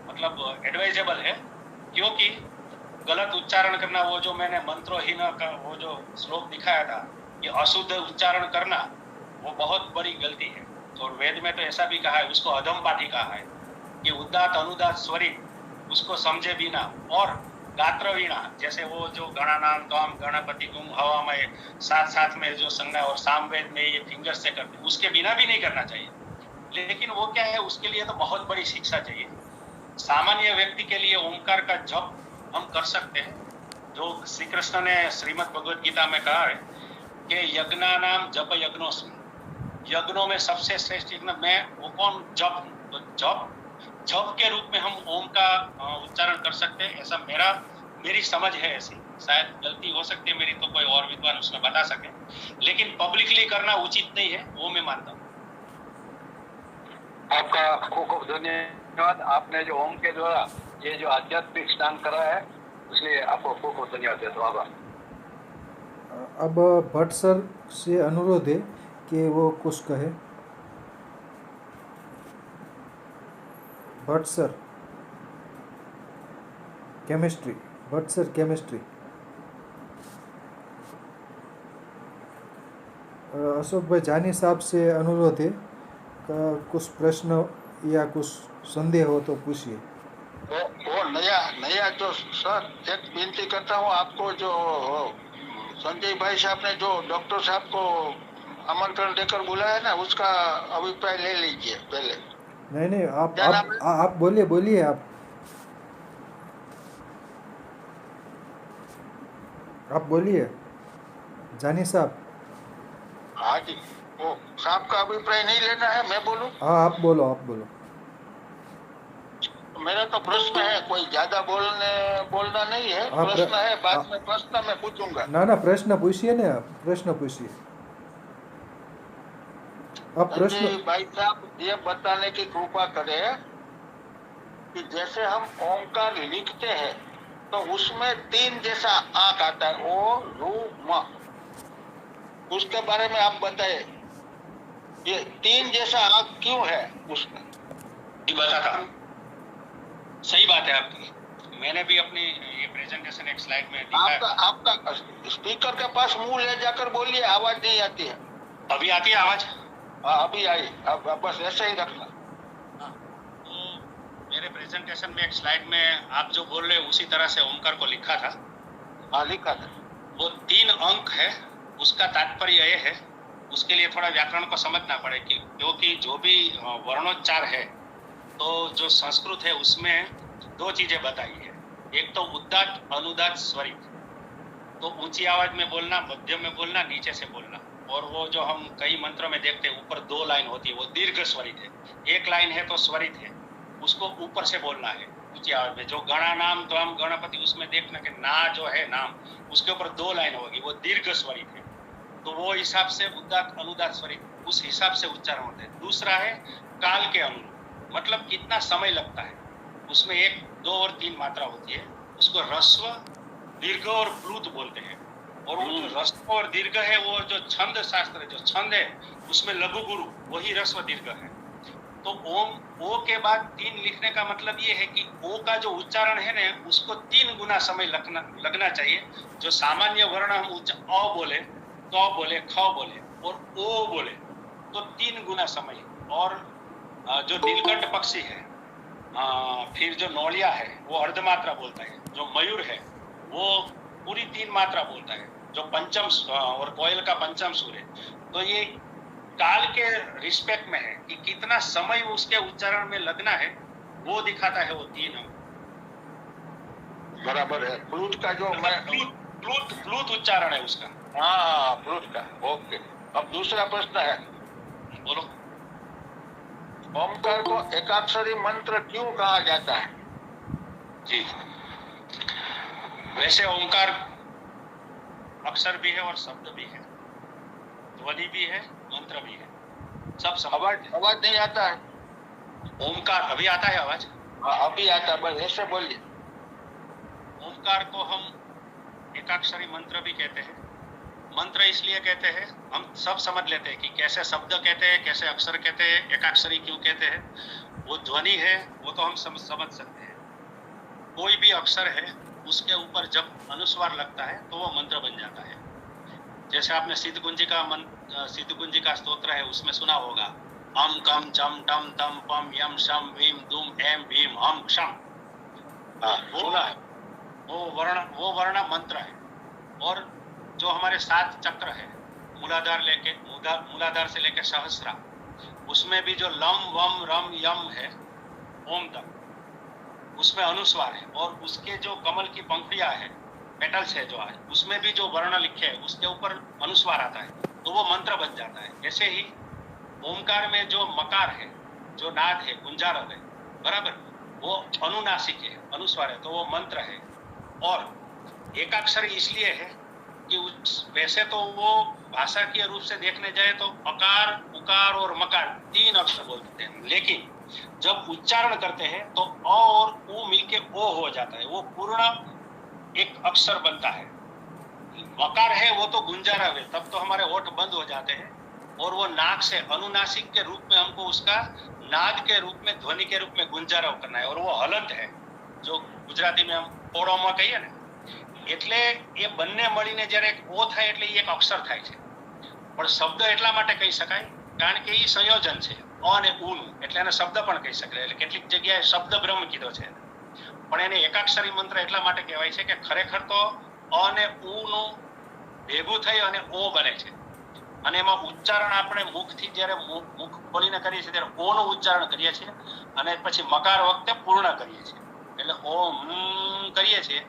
मतलब एडवाइजेबल है, क्योंकि गलत उच्चारण करना, वो जो मैंने मंत्रोहीन का वो जो श्लोक दिखाया था कि अशुद्ध उच्चारण करना, वो बहुत बड़ी गलती है। और वेद में तो ऐसा भी कहा है, उसको अधमपाठी कहा है कि उदात अनुदात स्वरित उसको समझे बिना, और गात्र वीणा, जैसे वो जो गणानाम त्वाम गणपति तुम हवामय साथ साथ में जो संज्ञा और सामवेद में ये फिंगर से करते, उसके बिना भी नहीं करना चाहिए। लेकिन वो क्या है, उसके लिए तो बहुत बड़ी शिक्षा चाहिए। सामान्य व्यक्ति के लिए ओंकार का जप हम कर सकते हैं, जो श्री कृष्ण ने श्रीमद् भगवद गीता में कहा है कि यज्ञानाम जप यज्ञोस्मि, यज्ञों में सबसे श्रेष्ठ यज्ञ मैं वो कौन, जप। तो जप के रूप में हम ओम का उच्चारण कर सकते हैं, ऐसा मेरी समझ है। ऐसी शायद गलती हो सकती है मेरी, तो कोई और विद्वान उसमें बता सके, लेकिन पब्लिकली करना उचित नहीं है, वो मैं मानता हूँ। आपका खूब खूब धन्यवाद। आपने जो ओम के द्वारा ये जो आध्यात्मिक स्नान करा है, इसलिए आपको खूब खूब धन्यवाद देता हूँ। आभार। अब भट्ट सर से अनुरोध है कि वो कुछ कहे। Bhatt sir chemistry, Bhatt sir chemistry. Ashok भाई जानी साहब से अनुरोध है, कुछ प्रश्न या कुछ संदेह हो तो पूछिए। वो नया जो सर, एक विनती करता हूँ आपको, जो संजय भाई साहब ने जो डॉक्टर साहब को आमंत्रण देकर बुलाया ना, उसका अभिप्राय ले लीजिए पहले। नहीं, आप बोलिए आप बोलिए जानी साहब। हाँ जी, वो साहब का अभिप्राय नहीं लेना है, मैं बोलूं? हाँ आप बोलो। मेरा तो प्रश्न है, कोई ज्यादा बोलना नहीं है। प्रश्न है, बाद में प्रश्न मैं पूछूंगा। ना प्रश्न पूछिए ना, प्रश्न पूछिए। अब प्रश्न भाई साहब ये बताने की कृपा करें कि जैसे हम ओंकार लिखते हैं तो उसमें 3 जैसा आंख आता है, ओ रू म, उसके बारे में आप बताइए, ये 3 जैसा आंख क्यों है उसमें? बताता हूँ, सही बात है आपकी। मैंने भी अपनी ये प्रेजेंटेशन एक स्लाइड में दिखाया। आपका स्पीकर के पास मुंह ले जाकर बोलिए, आवाज नहीं आती है। अभी आती है आवाज? हाँ अभी आई, अब बस ऐसे ही रखना। तो मेरे प्रेजेंटेशन में एक स्लाइड में आप जो बोल रहे हैं उसी तरह से ओमकार को लिखा था। हाँ लिखा था। वो 3 अंक है, उसका तात्पर्य ये है, उसके लिए थोड़ा व्याकरण को समझना पड़े, क्योंकि जो भी वर्णोच्चार है, तो जो संस्कृत है उसमें 2 चीजें बताई है। एक तो उदात अनुदात स्वरित, तो ऊंची आवाज में बोलना, मध्यम में बोलना, नीचे से बोलना। और वो जो हम कई मंत्रों में देखते हैं, ऊपर 2 लाइन होती है, वो दीर्घ स्वरित है। 1 लाइन है तो स्वरित है, उसको ऊपर से बोलना है। ऊंची आवाज में। जो गणा नाम तो हम गणपति उसमें देखना कि ना जो है नाम उसके ऊपर 2 लाइन होगी, वो दीर्घ स्वरित है, तो वो हिसाब से उदात अनुदात स्वरित उस हिसाब से उच्चारण होते हैं। दूसरा है काल के अनुरूप, मतलब कितना समय लगता है, उसमें 1, 2 और 3 मात्रा होती है, उसको ह्रस्व, दीर्घ और प्लुत बोलते हैं। और वो जो ह्रस्व और दीर्घ है वो जो छंद शास्त्र जो छंद है उसमें लघु गुरु वही ह्रस्व दीर्घ है। तो ओम ओ के बाद 3 लिखने का मतलब ये है कि ओ का जो उच्चारण है ना उसको 3 गुना समय लगना चाहिए। जो सामान्य वर्ण हम अ बोले, क बोले, ख बोले और ओ बोले तो 3 गुना समय। और जो नीलकंठ पक्षी है, फिर जो नौलिया है वो अर्धमात्रा बोलता है, जो मयूर है वो पूरी 3 मात्रा बोलता है, जो पंचम और कोयल का पंचम सुर है। तो ये काल के रिस्पेक्ट में है कि कितना समय उसके उच्चारण में लगना है, वो दिखाता है वो 3 अंक। बराबर है। फ्लूट का जो मैं प्लूत उच्चारण है उसका। हाँ, फ्लूट का, ओके। अब दूसरा प्रश्न है, बोलो। ओमकार को एकाक्षरी मंत्र क्यों कहा जाता है? जी, वैसे ओंकार अक्षर भी है और शब्द भी है, ध्वनि भी है, मंत्र भी है, सब आवाज नहीं आता है? ओंकार अभी आता है आवाज? हाँ, अभी आता है, बस ऐसे बोलिए। ओंकार को हम एकाक्षरी मंत्र भी कहते हैं। मंत्र इसलिए कहते हैं, हम सब समझ लेते हैं कि कैसे शब्द कहते हैं, कैसे अक्षर कहते हैं, एकाक्षरी क्यों कहते हैं। वो ध्वनि है वो तो हम समझ सकते हैं। कोई भी अक्षर है उसके ऊपर जब अनुस्वार लगता है तो वो मंत्र बन जाता है। जैसे आपने सिद्धकुंजी का स्तोत्र है उसमें सुना होगा, अम कम चम टम तम पम यम शम भीम दुम एम भीम हम क्षम। सुना है। वो वर्ण मंत्र है। और जो हमारे 7 चक्र है, मूलाधार से लेकर सहस्रा, उसमें भी जो लम वम रम यम है ओम तक, उसमें अनुस्वार है। और उसके जो कमल की पंखुड़ियां है, पेटल्स है जो है, उसमें भी जो वर्ण लिखे है उसके ऊपर अनुस्वार आता है तो वो मंत्र बन जाता है। ऐसे ही ओमकार में जो मकार है, जो नाद है, गुंजारव है, बराबर, वो अनुनासिक है, अनुस्वार है, तो वो मंत्र है। और एकाक्षरी इसलिए है कि वैसे तो वो भाषा के रूप से देखने जाए तो अकार, उकार और मकार 3 अक्षर बोलते हैं, लेकिन जब उच्चारण करते हैं तो अ और उ मिलके ओ हो जाता है, वो पूर्ण एक अक्षर बनता है। मकार है वो तो गुंजारव है, तब तो हमारे होठ बंद हो जाते हैं और वो नाक से अनुनासिक के रूप में हमको उसका नाद के रूप में, ध्वनि के रूप में गुंजारव करना है। और वो हलंत है, जो गुजराती में हम पोड़ोમાં કહીએ ને, એટલે એ બંને મળીને જ્યારે એક ઓ થાય એટલે એ એક અક્ષર થાય છે। પણ શબ્દ એટલા માટે કહી શકાય કારણ કે એ સંયોજન છે અ અને ઉ નું, એટલે એને શબ્દ પણ કહી શકાય। એટલે કેટલીક જગ્યાએ શબ્દ બ્રહ્મ કીધો છે, પણ એને એકાક્ષરી મંત્ર એટલા માટે કહેવાય છે કે ખરેખર તો અ અને ઉ નું ભેગું થઈ અને ઓ બને છે। અને એમાં ઉચ્ચારણ આપણે મુખથી જ્યારે મુખ ખોલીને કરીએ છીએ ત્યારે ઓ નું ઉચ્ચારણ કરીએ છીએ અને પછી મકાર વખતે પૂર્ણ કરીએ છીએ। એટલે ઓમ કરીએ છીએ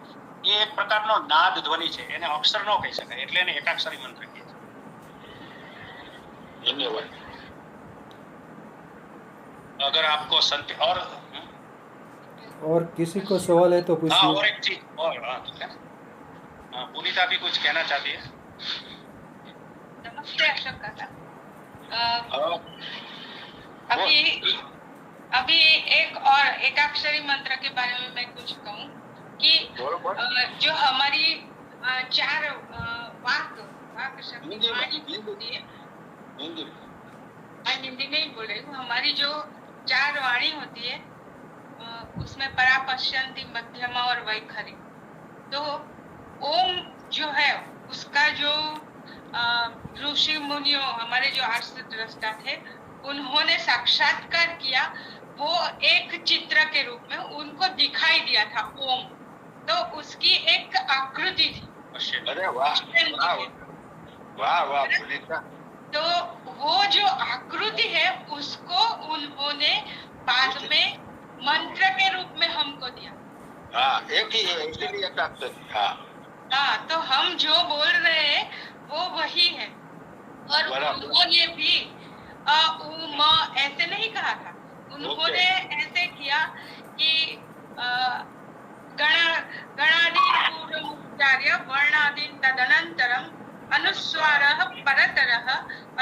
એ એક પ્રકારનો નાદ ધ્વનિ છે, એને અક્ષર ન કહી શકાય, એટલે એને એકાક્ષરી મંત્ર કહે છે। धन्यवाद। अगर आपको और किसी को सवाल है तो हाँ, पूछिए। और एक चीज और, तो क्या, पुनीता भी कुछ कहना चाहती है। नमस्ते अशोक काका। हाँ, अभी एक और एकाक्षरी मंत्र के बारे में मैं कुछ कहूँ कि जो हमारी 4 वाक शब्द वाणी होती है, मैं हिंदी नहीं बोल रही हूँ, हमारी जो 4 वाणी होती है उसमें परा, पश्चंती, मध्यमा और वैखरी। तो ओम जो है उसका जो ऋषि मुनियों, हमारे जो आर्ष दृष्टा थे, उन्होंने साक्षात्कार किया, वो एक चित्र के रूप में उनको दिखाई दिया था ओम। तो उसकी एक आकृति थी। अरे वाह वाह वाह वाह पुनीता। तो वो जो आकृति है उसको उन्होंने बाद में मंत्र के रूप में हमको दिया। हाँ, एक ही है, इसीलिए एकाक्षरी। हाँ, तो हम जो बोल रहे हैं वो वही है। और उन्होंने भी अ उ म ऐसे नहीं कहा था, उन्होंने ऐसे किया कि गणादीन् पूर्वमुच्चार्य वर्णादीन् तदनन्तरम् अनुस्वारः परतरः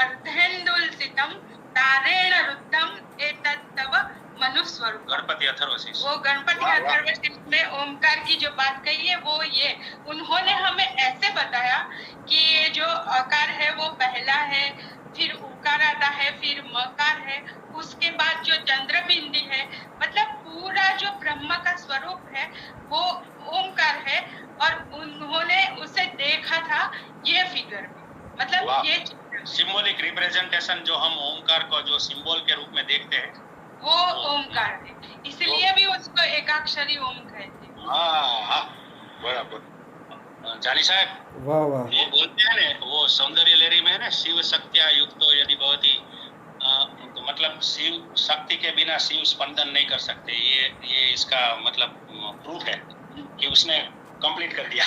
अर्धेन्दुलसितं तारेण रुद्धम् एतत् तव मनुस्वरूप। गणपति अथर्वशीष। वो गणपति अथर्वशीष में ओमकार की जो बात कही है वो ये उन्होंने हमें ऐसे बताया कि ये जो अकार है वो पहला है, फिर उकार आता है, फिर मकार है, उसके बाद जो चंद्रबिंदी है, मतलब पूरा जो ब्रह्म का स्वरूप है वो ओमकार है। और उन्होंने उसे देखा था ये फिगर में, मतलब ये सिंबॉलिक रिप्रेजेंटेशन जो हम ओमकार को जो सिंबल के रूप में देखते हैं वो ओमकार है, इसलिए भी उसको एकाक्षरी ओम कहते हैं। हाँ बराबर। जानी साहब वाह वाह, वो बोलते हैं ना, वो सौंदर्य लहरी में है ना, शिव शक्तिया युक्तो यदि भवति, तो मतलब शिव शक्ति के बिना शिव स्पंदन नहीं कर सकते। ये इसका मतलब प्रूफ है कि उसने कंप्लीट कर दिया।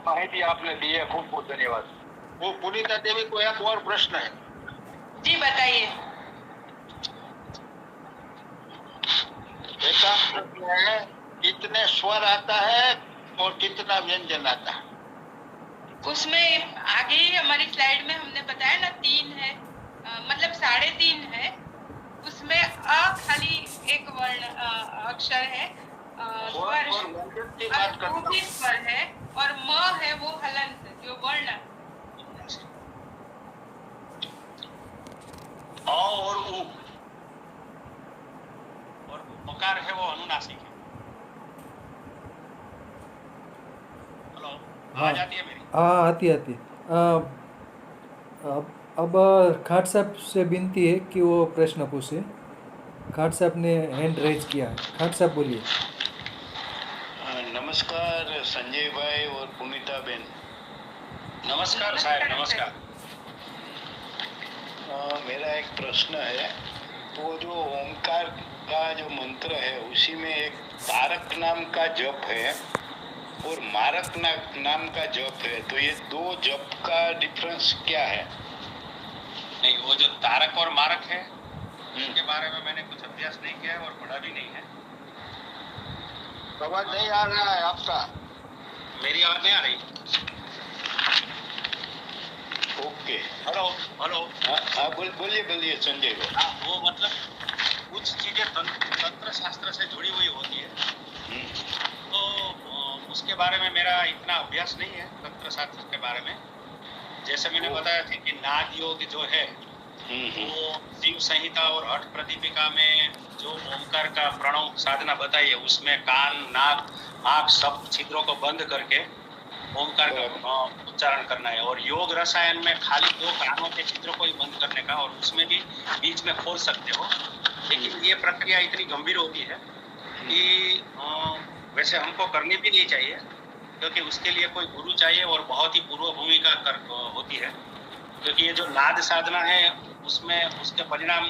माहिती आपने दी है, खूब खूब धन्यवाद। वो पुनीता देवी को एक और प्रश्न है। जी बताइए। प्रश्न है, कितने स्वर आता है और कितना व्यंजन आता है? उसमें आगे ही हमारी स्लाइड में हमने बताया ना 3 है, मतलब 3.5 है। उसमें अ खाली एक वर्ण अक्षर है, स्वर स्वर है, और म है वो हलंत जो वर्ण। अ और उ और मकार है वो अनुनासिक है। हेलो, आवाज आती है मेरी? हाँ आती आती। अब खाट साहब से विनती है कि वो प्रश्न पूछे। खाट साहब ने हैंड रेज किया है। खाट साहब बोलिए। नमस्कार संजय भाई और पुनीता बेन। नमस्कार साहब, नमस्कार। मेरा एक प्रश्न है, वो जो ओमकार का जो मंत्र है उसी में एक तारक नाम का जप है और मारक नाम का जप है, तो ये दो जप का डिफरेंस क्या है? नहीं, वो जो तारक और मारक है उसके बारे में मैंने कुछ अभ्यास नहीं किया है और पढ़ा भी नहीं है। आवाज नहीं आ रहा है आपका? मेरी आवाज नहीं आ रही? Okay, hello hello. हाँ बोलिए संजय भाई। हाँ, वो मतलब कुछ चीजें तंत्र शास्त्र से जुड़ी हुई होती है, तो उसके बारे में मेरा इतना अभ्यास नहीं है तंत्र शास्त्र के बारे में। जैसे मैंने बताया था कि नाद योग जो है वो शिव संहिता और हठ प्रदीपिका में जो ओमकार का प्रणव साधना बताई है उसमें कान, नाक, आँख सब छिद्रों को बंद करके ओमकार का उच्चारण करना है। और योग रसायन में खाली 2 कानों के छिद्रों को ही बंद करने का, और उसमें भी बीच में खोल सकते हो। लेकिन ये प्रक्रिया इतनी गंभीर होती है कि वैसे हमको करनी भी नहीं चाहिए, क्योंकि उसके लिए कोई गुरु चाहिए और बहुत ही पूर्व भूमिका होती है। क्योंकि ये जो नाद साधना है उसमें उसके परिणाम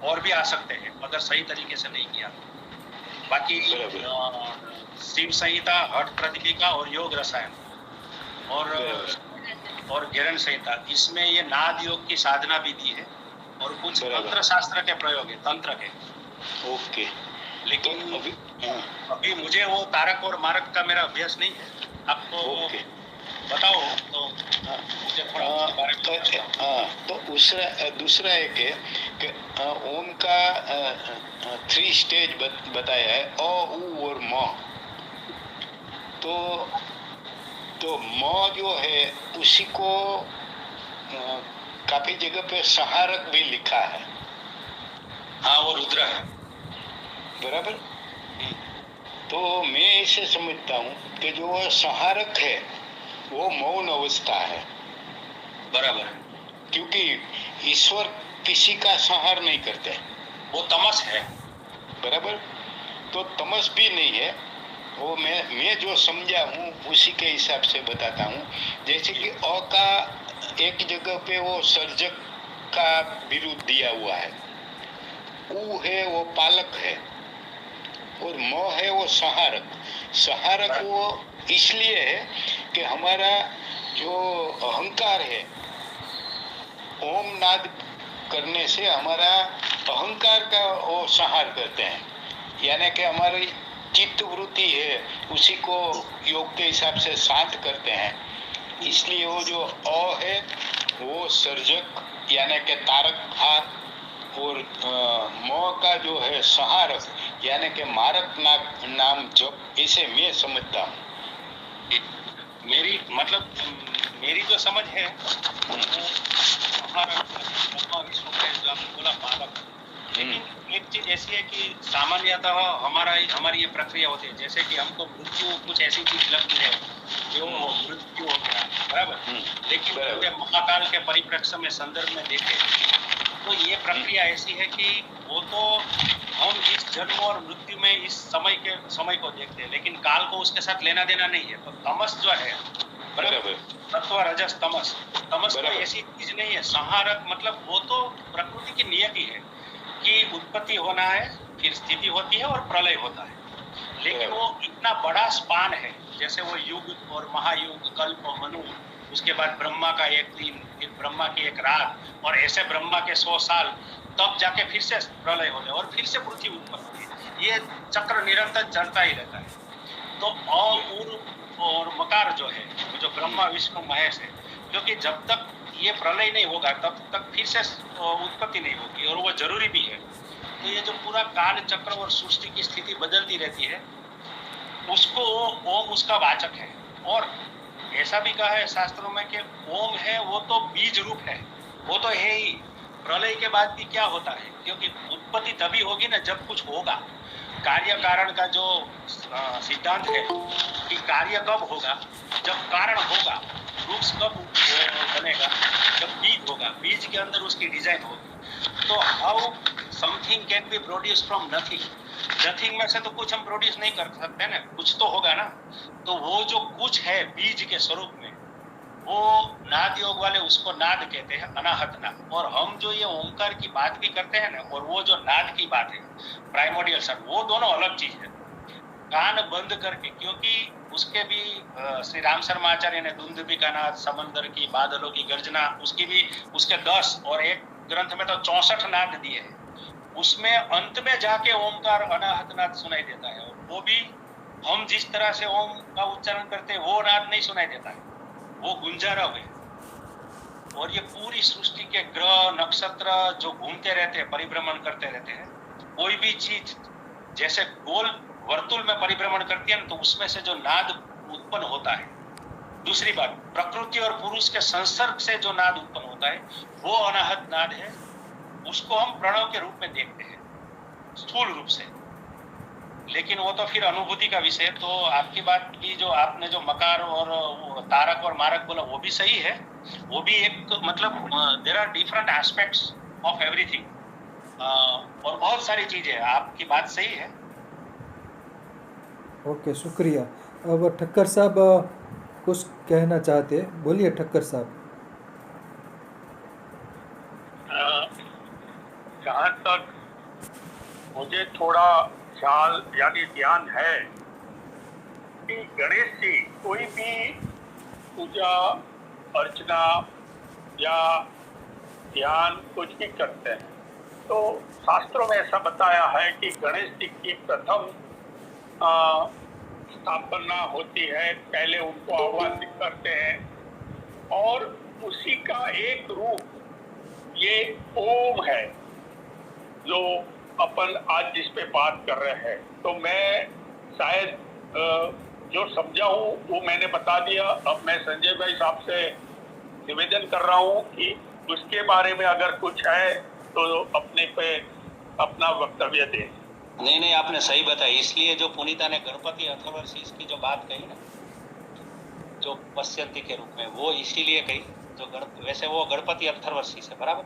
और भी आ सकते हैं अगर सही तरीके से नहीं किया। बाकी शिव संहिता, हठ प्रदीपिका और योग रसायन और गिरण संहिता, इसमें ये नाद योग की साधना भी दी है और कुछ तंत्र शास्त्र के प्रयोग है, तंत्र के। ओके, लेकिन अभी मुझे वो तारक और मारक का मेरा अभ्यास नहीं है। आपको बताओ तो मुझे थोड़ा उसके बारे में। तो दूसरा एक है कि ओम का 3 स्टेज बताया है, अ, उ और म। तो म जो है उसी को काफी जगह पे सहारक भी लिखा है। हाँ, वो रुद्र है, बराबर। तो मैं इसे समझता हूँ कि जो सहारक है वो मौन अवस्था है, बराबर, क्योंकि ईश्वर किसी का संहार नहीं करते, वो तमस है, बराबर। तो तमस भी नहीं है वो। मैं जो समझा हूँ उसी के हिसाब से बताता हूँ। जैसे कि अ का एक जगह पे वो सर्जक का विरुद्ध दिया हुआ है, उ है वो पालक है, और म है वो सहारक। सहारक वो इसलिए है कि हमारा जो अहंकार है ओम नाद करने से हमारा अहंकार का वो संहार करते हैं, यानी कि हमारी चित्त वृत्ति है उसी को योग के हिसाब से शांत करते हैं। इसलिए वो जो अ है वो सर्जक यानी कि तारक और मोह का जो है संहारक यानी कि मारक नाम जप, इसे मैं समझता हूँ। मेरी जो समझ है जो आपने बोला मारक, लेकिन एक चीज ऐसी है कि सामान्यतः हमारी ये प्रक्रिया होती है, जैसे कि हमको मृत्यु कुछ ऐसी चीज लगती है जो मृत्यु हो गया, बराबर। लेकिन पूरे महाकाल के परिप्रेक्ष्य में संदर्भ में देखें तो ये प्रक्रिया ऐसी है कि वो तो हम इस जन्म और मृत्यु में इस समय को देखते हैं, लेकिन काल को उसके साथ लेना देना नहीं है। तो तमस जो है, बराबर, सत्व रजस तमस कोई ऐसी चीज नहीं है। संहारक मतलब वो तो प्रकृति की नियति है कि उत्पत्ति होना है, फिर स्थिति होती है और प्रलय होता है। लेकिन वो इतना बड़ा स्पान है, जैसे वो युग और महायुग, कल्प और मनु, उसके बाद ब्रह्मा का एक दिन, फिर ब्रह्मा की एक रात, और ऐसे ब्रह्मा के 100 साल, तब जाके फिर से प्रलय होते और फिर से पृथ्वी उत्पन्न होती है। ये चक्र निरंतर चलता ही रहता है। तो अ, उर और मकार जो है, जो ब्रह्मा विष्णु महेश है, क्योंकि जब तक ये प्रलय नहीं होगा तब तक फिर से उत्पत्ति नहीं होगी, और वो जरूरी भी है। तो ये जो पूरा काल चक्र और सृष्टि की स्थिति बदलती रहती है, उसको ओम उसका वाचक है। और ऐसा भी कहा है शास्त्रों में कि ओम है वो तो बीज रूप है, वो तो है ही। प्रलय के बाद भी क्या होता है, क्योंकि उत्पत्ति तभी होगी ना जब कुछ होगा। कार्य कारण का जो सिद्धांत है कि कार्य कब होगा, जब कारण होगा। वृक्ष कब बनेगा, जब बीज होगा, बीज के अंदर उसकी डिजाइन होगी। तो how something can be produce from nothing, nothing में से तो कुछ हम प्रोड्यूस नहीं कर सकते ना, कुछ तो होगा ना। तो वो जो कुछ है बीज के स्वरूप में, वो नाद योग वाले उसको नाद कहते हैं, अनाहत नाद। और हम जो ये ओंकार की बात भी करते हैं ना, और वो जो नाद की बात है प्राइमोडियल साउंड, वो दोनों अलग चीज है। कान बंद करके, क्योंकि उसके भी श्री राम शर्मा आचार्य ने दुंदुभी का नाद, समंदर की, बादलों की गर्जना, उसकी भी उसके 10 और एक ग्रंथ में तो 64 नाद दिए हैं। उसमें अंत में जाके ओमकार अनाहत नाद सुनाई देता है, और वो भी हम जिस तरह से ओम का उच्चारण करते हैं वो नाद नहीं सुनाई देता है, वो गुंजारव है। और ये पूरी सृष्टि के ग्रह नक्षत्र जो घूमते रहते हैं, परिभ्रमण करते रहते हैं, कोई भी चीज जैसे गोल वर्तुल में परिभ्रमण करती है ना, तो उसमें से जो नाद उत्पन्न होता है। दूसरी बात, प्रकृति और पुरुष के संसर्ग से जो नाद उत्पन्न होता है वो अनाहत नाद है। उसको हम प्रणव के रूप में देखते हैं स्थूल रूप से, लेकिन वो तो फिर अनुभूति का विषय। तो आपकी बात की, जो आपने जो मकार और तारक और मारक बोला, वो भी सही है। वो भी एक मतलब there are different aspects of everything, और बहुत सारी चीजें, आपकी बात सही है। ओके, शुक्रिया। अब ठक्कर साहब कुछ कहना चाहते हैं, बोलिए ठक्कर साहब। जहाँ तक मुझे थोड़ा ख्याल यानी ध्यान है कि गणेश जी कोई भी पूजा अर्चना या ध्यान कुछ भी करते हैं तो शास्त्रों में ऐसा बताया है कि गणेश जी की प्रथम स्थापना होती है, पहले उनको आह्वान करते हैं और उसी का एक रूप ये ओम है जो अपन आज जिस पे बात कर रहे हैं। तो मैं शायद जो समझा हूँ वो मैंने बता दिया। अब मैं संजय भाई साहब से निवेदन कर रहा हूँ कि उसके बारे में अगर कुछ है तो अपने पे अपना वक्तव्य दें। नहीं, आपने सही बताया। इसलिए जो पुनीता ने गणपति अथर्वशीष की जो बात कही ना, जो पश्यंती के रूप में, वो इसीलिए कही जो वैसे वो गणपति अथर्वशीष है, बराबर,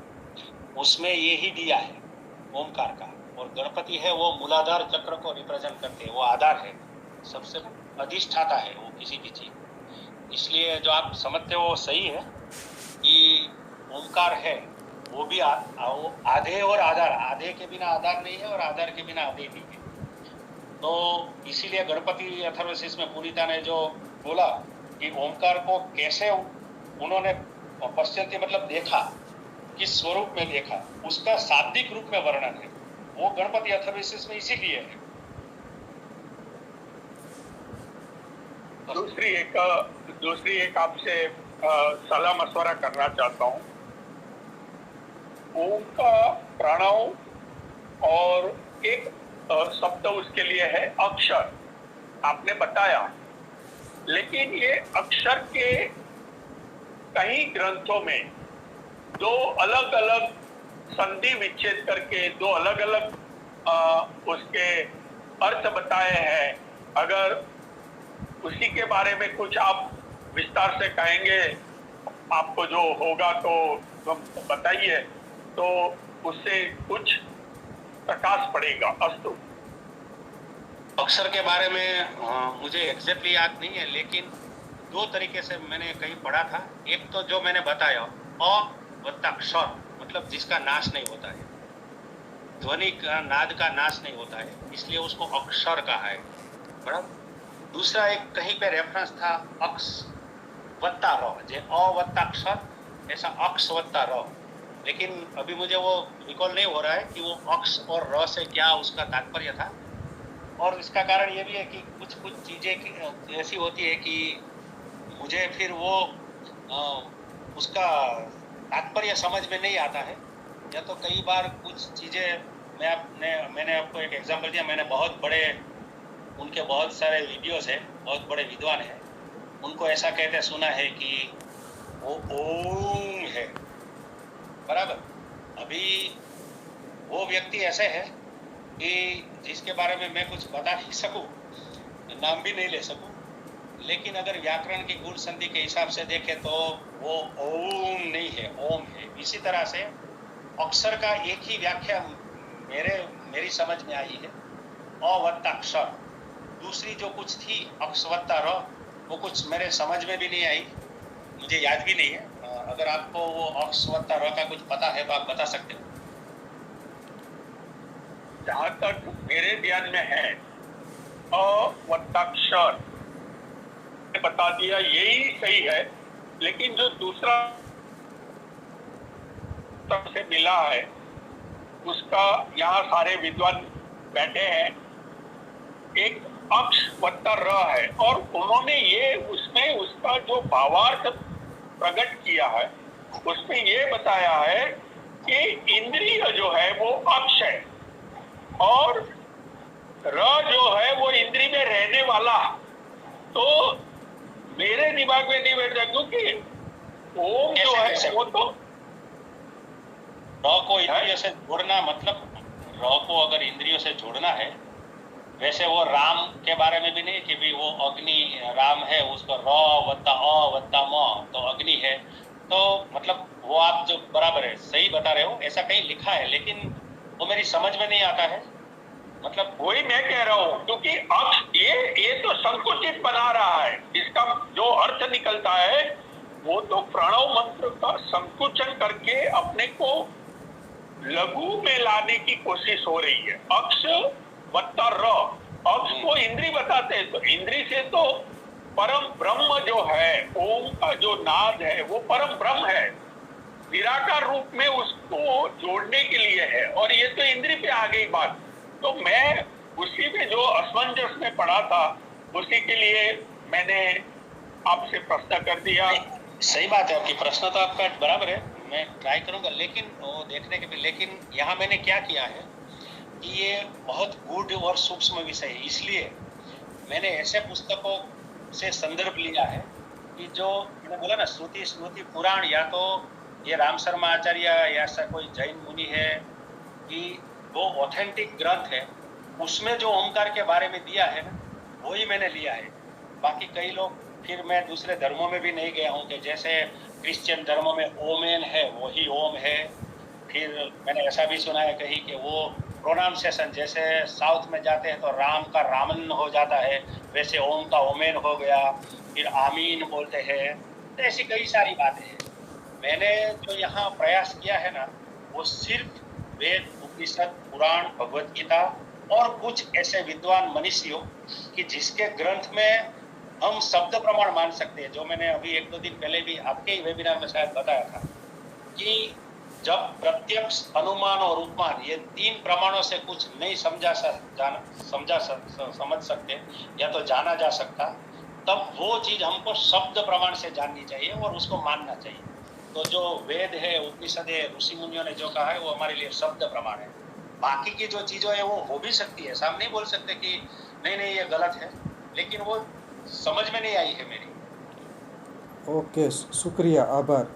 उसमें ये ही दिया है ओमकार का। और गणपति है वो मूलाधार चक्र को रिप्रेजेंट करते हैं, वो आधार है, सबसे अधिष्ठाता है वो किसी भी चीज। इसलिए जो आप समझते हो वो सही है कि ओमकार है वो भी आधे और आधार, आधे के बिना आधार नहीं है और आधार के बिना आधे नहीं है। तो इसीलिए गणपति अथर्वशीष में पुनीता ने जो बोला कि ओमकार को कैसे उन्होंने पश्चिम मतलब देखा, किस स्वरूप में देखा, उसका शाब्दिक रूप में वर्णन है। वो गणपति अथर्वशीष में इसीलिए है। दूसरी एक आपसे सलाह मशवरा करना चाहता हूँ। ओम का प्रणव और एक शब्द उसके लिए है अक्षर, आपने बताया, लेकिन ये अक्षर के कई ग्रंथों में दो अलग अलग संधि विच्छेद करके दो अलग अलग उसके अर्थ बताए हैं। अगर उसी के बारे में कुछ आप विस्तार से कहेंगे, आपको जो होगा तो बताइए, तो उससे कुछ प्रकाश पड़ेगा। अस्तु। अक्षर के बारे में मुझे एग्जैक्टली याद नहीं है, लेकिन दो तरीके से मैंने कहीं पढ़ा था। एक तो जो मैंने बताया अक्षर, मतलब जिसका नाश नहीं होता है, ध्वनि का नाद का नाश नहीं होता है, इसलिए उसको अक्षर कहा है, बराबर। दूसरा एक कहीं पे रेफरेंस था अक्ष वत्ता र, जे अवत्ताक्षर ऐसा अक्ष वत्ता र, लेकिन अभी मुझे वो रिकॉल नहीं हो रहा है कि वो अक्ष और र से क्या उसका तात्पर्य था। और इसका कारण ये भी है कि कुछ चीजें ऐसी होती है कि मुझे फिर वो उसका तात्पर्य समझ में नहीं आता है, या तो कई बार कुछ चीजें मैंने आपको एक एग्जांपल दिया। मैंने बहुत बड़े, उनके बहुत सारे वीडियोस है, बहुत बड़े विद्वान हैं, उनको ऐसा कहते सुना है कि वो ओम है, बराबर। अभी वो व्यक्ति ऐसे है कि जिसके बारे में मैं कुछ बता नहीं सकूं, नाम भी नहीं ले सकूं, लेकिन अगर व्याकरण की गुण संधि के हिसाब से देखें तो वो ओम नहीं है, ओम है। इसी तरह से अक्षर का एक ही व्याख्या मेरी समझ में आई है, अवत्ताक्षर। दूसरी जो कुछ थी अक्षवत्ता र, वो कुछ मेरे समझ में भी नहीं आई, मुझे याद भी नहीं है। अगर आपको वो अक्षवत्ता र का कुछ पता है तो आप बता सकते हो। जहां तक मेरे ध्यान में है अवत्ताक्षर बता दिया, यही सही है। लेकिन जो दूसरा तक से मिला है उसका, यहाँ सारे विद्वान बैठे हैं, एक अक्ष वत्ता र है, और उन्होंने ये उसमें उसका जो भावार्थ प्रकट किया है उसमें ये बताया है कि इंद्रिय जो है वो अक्ष है और र जो है वो इंद्रिय में रहने वाला। तो मेरे दिमाग में नहीं बैठ रहा, क्योंकि ओम जो है वो तो र को इंद्रियों से जोड़ना, मतलब र को अगर इंद्रियों से जोड़ना है, वैसे वो राम के बारे में भी नहीं कि भी वो अग्नि राम है, उसको र वत्ता अ वत्ता म तो अग्नि है, तो मतलब वो आप जो बराबर है, सही बता रहे हो, ऐसा कहीं लिखा है, लेकिन वो मेरी समझ में नहीं आता है। मतलब वही मैं कह रहा हूँ, क्योंकि अक्ष ये तो संकुचित बना रहा है, इसका जो अर्थ निकलता है वो तो प्रणव मंत्र का संकुचन करके अपने को लघु में लाने की कोशिश हो रही है। अक्ष वत्ता र, अक्ष को इंद्री बताते हैं, तो इंद्री से तो परम ब्रह्म जो है, ओम का जो नाद है वो परम ब्रह्म है, निराकार रूप में उसको जोड़ने के लिए है, और ये तो इंद्री पे आ गई बात। तो मैं उसी में जो असमंजस में पड़ा था उसी के लिए मैंने आपसे प्रश्न कर दिया। सही बात है, आपकी प्रश्न तो आपका बराबर है, मैं ट्राई करूंगा, लेकिन वो देखने के भी, लेकिन यहाँ मैंने क्या किया है कि ये बहुत गूढ़ और सूक्ष्म विषय है, इसलिए मैंने ऐसे पुस्तकों से संदर्भ लिया है कि जो मैंने बोला ना, श्रुति स्मृति पुराण, या तो ये राम शर्मा आचार्य या ऐसा कोई जैन मुनि है कि वो ऑथेंटिक ग्रंथ है, उसमें जो ओमकार के बारे में दिया है ना, वही मैंने लिया है। बाकी कई लोग, फिर मैं दूसरे धर्मों में भी नहीं गया हूँ कि जैसे क्रिश्चियन धर्मों में ओमेन है वही ओम है। फिर मैंने ऐसा भी सुना है कहीं कि वो प्रोनाउंसिएशन, जैसे साउथ में जाते हैं तो राम का रामन हो जाता है, वैसे ओम का ओमेन हो गया, फिर आमीन बोलते हैं। तो ऐसी कई सारी बातें हैं। मैंने जो यहाँ प्रयास किया है ना, वो सिर्फ वेद, उपनिषद, पुराण, भगवत गीता और कुछ ऐसे विद्वान मनीषियों कि जिसके ग्रंथ में हम शब्द प्रमाण मान सकते हैं, जो मैंने अभी 1-2 दिन पहले भी आपके ही वेबिनार में शायद बताया था कि जब प्रत्यक्ष, अनुमान और उपमान ये 3 प्रमाणों से कुछ नहीं समझ सकते या तो जाना जा सकता, तब वो चीज हमको शब्द प्रमाण से जाननी चाहिए और उसको मानना चाहिए। तो जो वेद है, उपनिषद है, ऋषि मुनियों ने जो कहा है वो हमारे लिए शब्द प्रमाण है। बाकी की जो चीजें है वो हो भी सकती है, हम नहीं बोल सकते कि नहीं ये गलत है, लेकिन वो समझ में नहीं आई है मेरी। ओके, शुक्रिया, आभार।